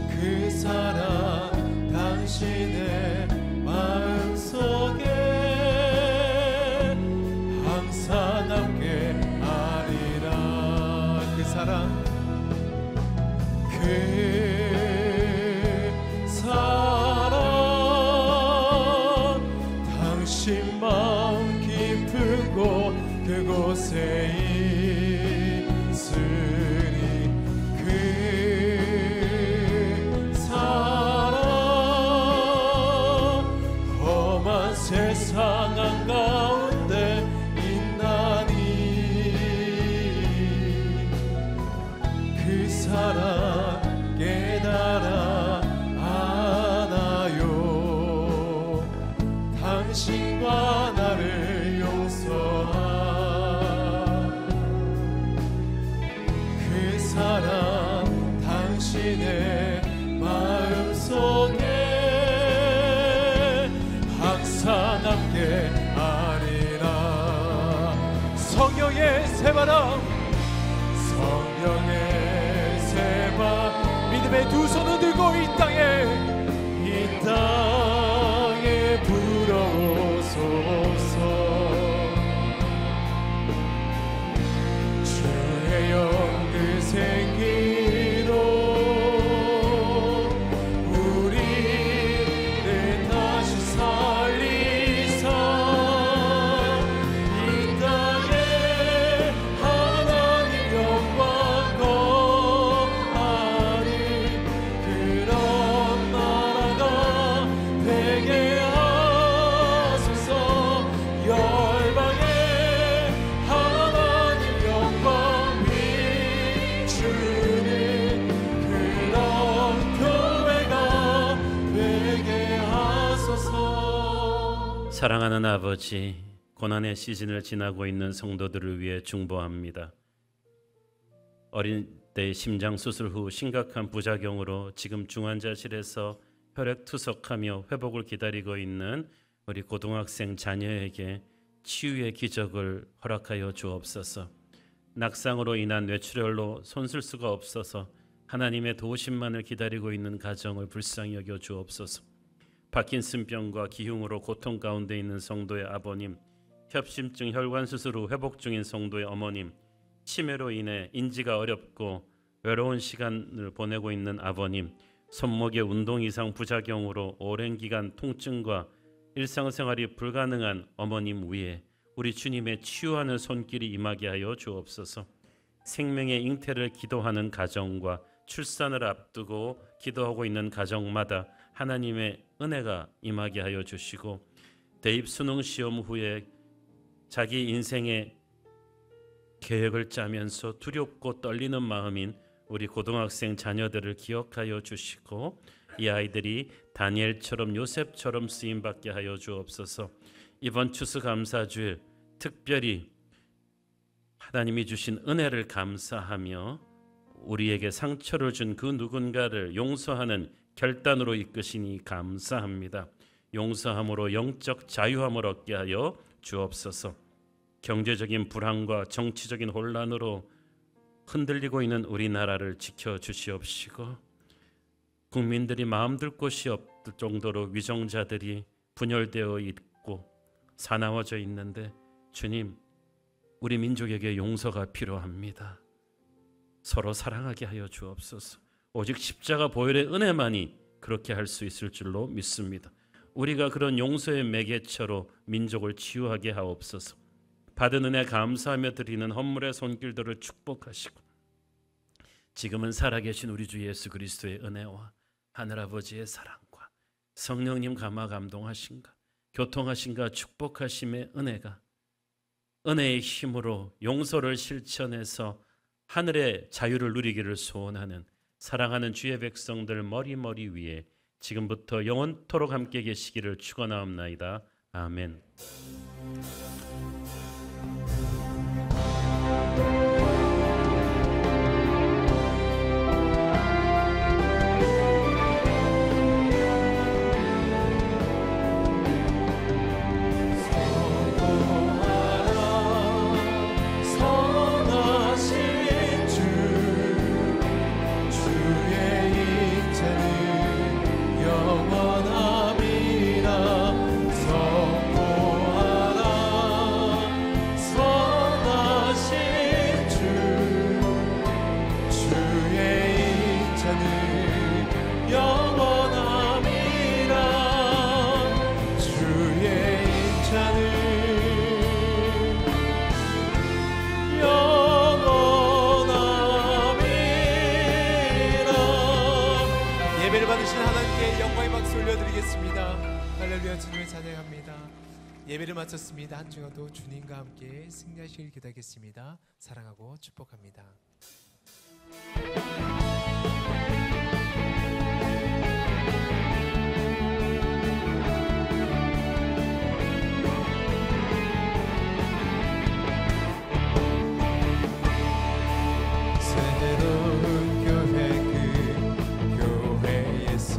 그 사랑 당신의 마음속에 항상 함께 하리라. 그 사랑 당신 마음 깊은 곳 그곳에 있으리. 그 사랑 험한 세상 한가운데 있나니 그 사랑 깨달아 아나요. 당신과 나를 용서한 그 사랑 당신의 마음속에 항상 함께 하리라. 성령의 새바람, 성령의 새바람, 믿음의 두 손을 들고 이 땅에 불어오소서. 주의 영 그 생기로 우리를 다시 살리사 이 땅에 하나님 영광 거하리. 그런 나라가 되게 하소서. 열방에 하나님 영광 비추는 그런 교회가 되게 하소서. 사랑하는 아버지, 고난의 시즌을 지나고 있는 성도들을 위해 중보합니다. 어린 때 심장 수술 후 심각한 부작용으로 지금 중환자실에서 혈액투석하며 회복을 기다리고 있는 우리 고등학생 자녀에게 치유의 기적을 허락하여 주옵소서. 낙상으로 인한 뇌출혈로 손쓸 수가 없어서 하나님의 도우심만을 기다리고 있는 가정을 불쌍히 여겨 주옵소서. 파킨슨병과 기흉으로 고통 가운데 있는 성도의 아버님, 협심증 혈관 수술 후 회복 중인 성도의 어머님, 치매로 인해 인지가 어렵고 외로운 시간을 보내고 있는 아버님, 손목의 운동 이상 부작용으로 오랜 기간 통증과 일상생활이 불가능한 어머님 위에 우리 주님의 치유하는 손길이 임하게 하여 주옵소서. 생명의 잉태를 기도하는 가정과 출산을 앞두고 기도하고 있는 가정마다 하나님의 은혜가 임하게 하여 주시고, 대입 수능 시험 후에 자기 인생의 계획을 짜면서 두렵고 떨리는 마음인 우리 고등학생 자녀들을 기억하여 주시고, 이 아이들이 다니엘처럼 요셉처럼 쓰임받게 하여 주옵소서. 이번 추수감사주일 특별히 하나님이 주신 은혜를 감사하며 우리에게 상처를 준 그 누군가를 용서하는 결단으로 이끄시니 감사합니다. 용서함으로 영적 자유함을 얻게 하여 주옵소서. 경제적인 불안과 정치적인 혼란으로 흔들리고 있는 우리나라를 지켜주시옵시고, 국민들이 마음들 곳이 없을 정도로 위정자들이 분열되어 있고 사나워져 있는데, 주님, 우리 민족에게 용서가 필요합니다. 서로 사랑하게 하여 주옵소서. 오직 십자가 보혈의 은혜만이 그렇게 할 수 있을 줄로 믿습니다. 우리가 그런 용서의 매개체로 민족을 치유하게 하옵소서. 받은 은혜 감사하며 드리는 헌물의 손길들을 축복하시고, 지금은 살아계신 우리 주 예수 그리스도의 은혜와 하늘아버지의 사랑과 성령님 감화 감동하신가 교통하신가 축복하심의 은혜가, 은혜의 힘으로 용서를 실천해서 하늘의 자유를 누리기를 소원하는 사랑하는 주의 백성들 머리머리 위에 지금부터 영원토록 함께 계시기를 축원하옵나이다. 아멘. 올려드리겠습니다. 할렐루야, 주님을 찬양합니다. 예배를 마쳤습니다. 한 주간도 주님과 함께 승리하시길 기도하겠습니다. 사랑하고 축복합니다. 새로운 교회 그 교회에서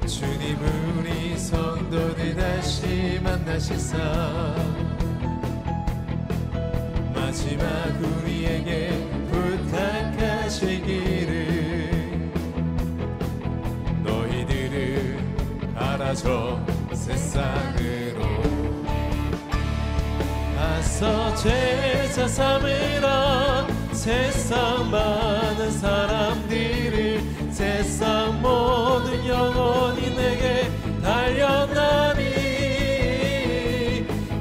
주님 우리 성도들 다시 만나시사 마지막 우리에게 부탁하시기를 너희들을 알아줘 세상으로 가서 제자 삼으라 세상 많은 사람들을 세상 모든 영혼이 내게 달려나니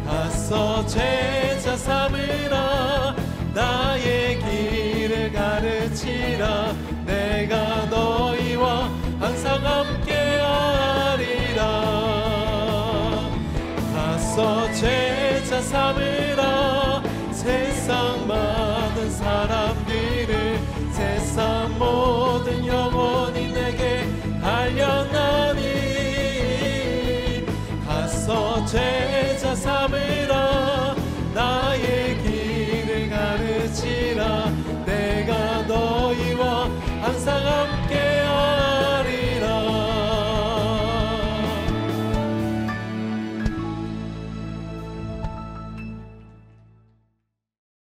가서 제자 삼으라 나의 길을 가르치라 내가 너희와 항상 함께하리라 가서 제자 삼으라 세상 많은 사람들을 세상 모든 영혼이 내게 달려나니 가서 제자 삼으라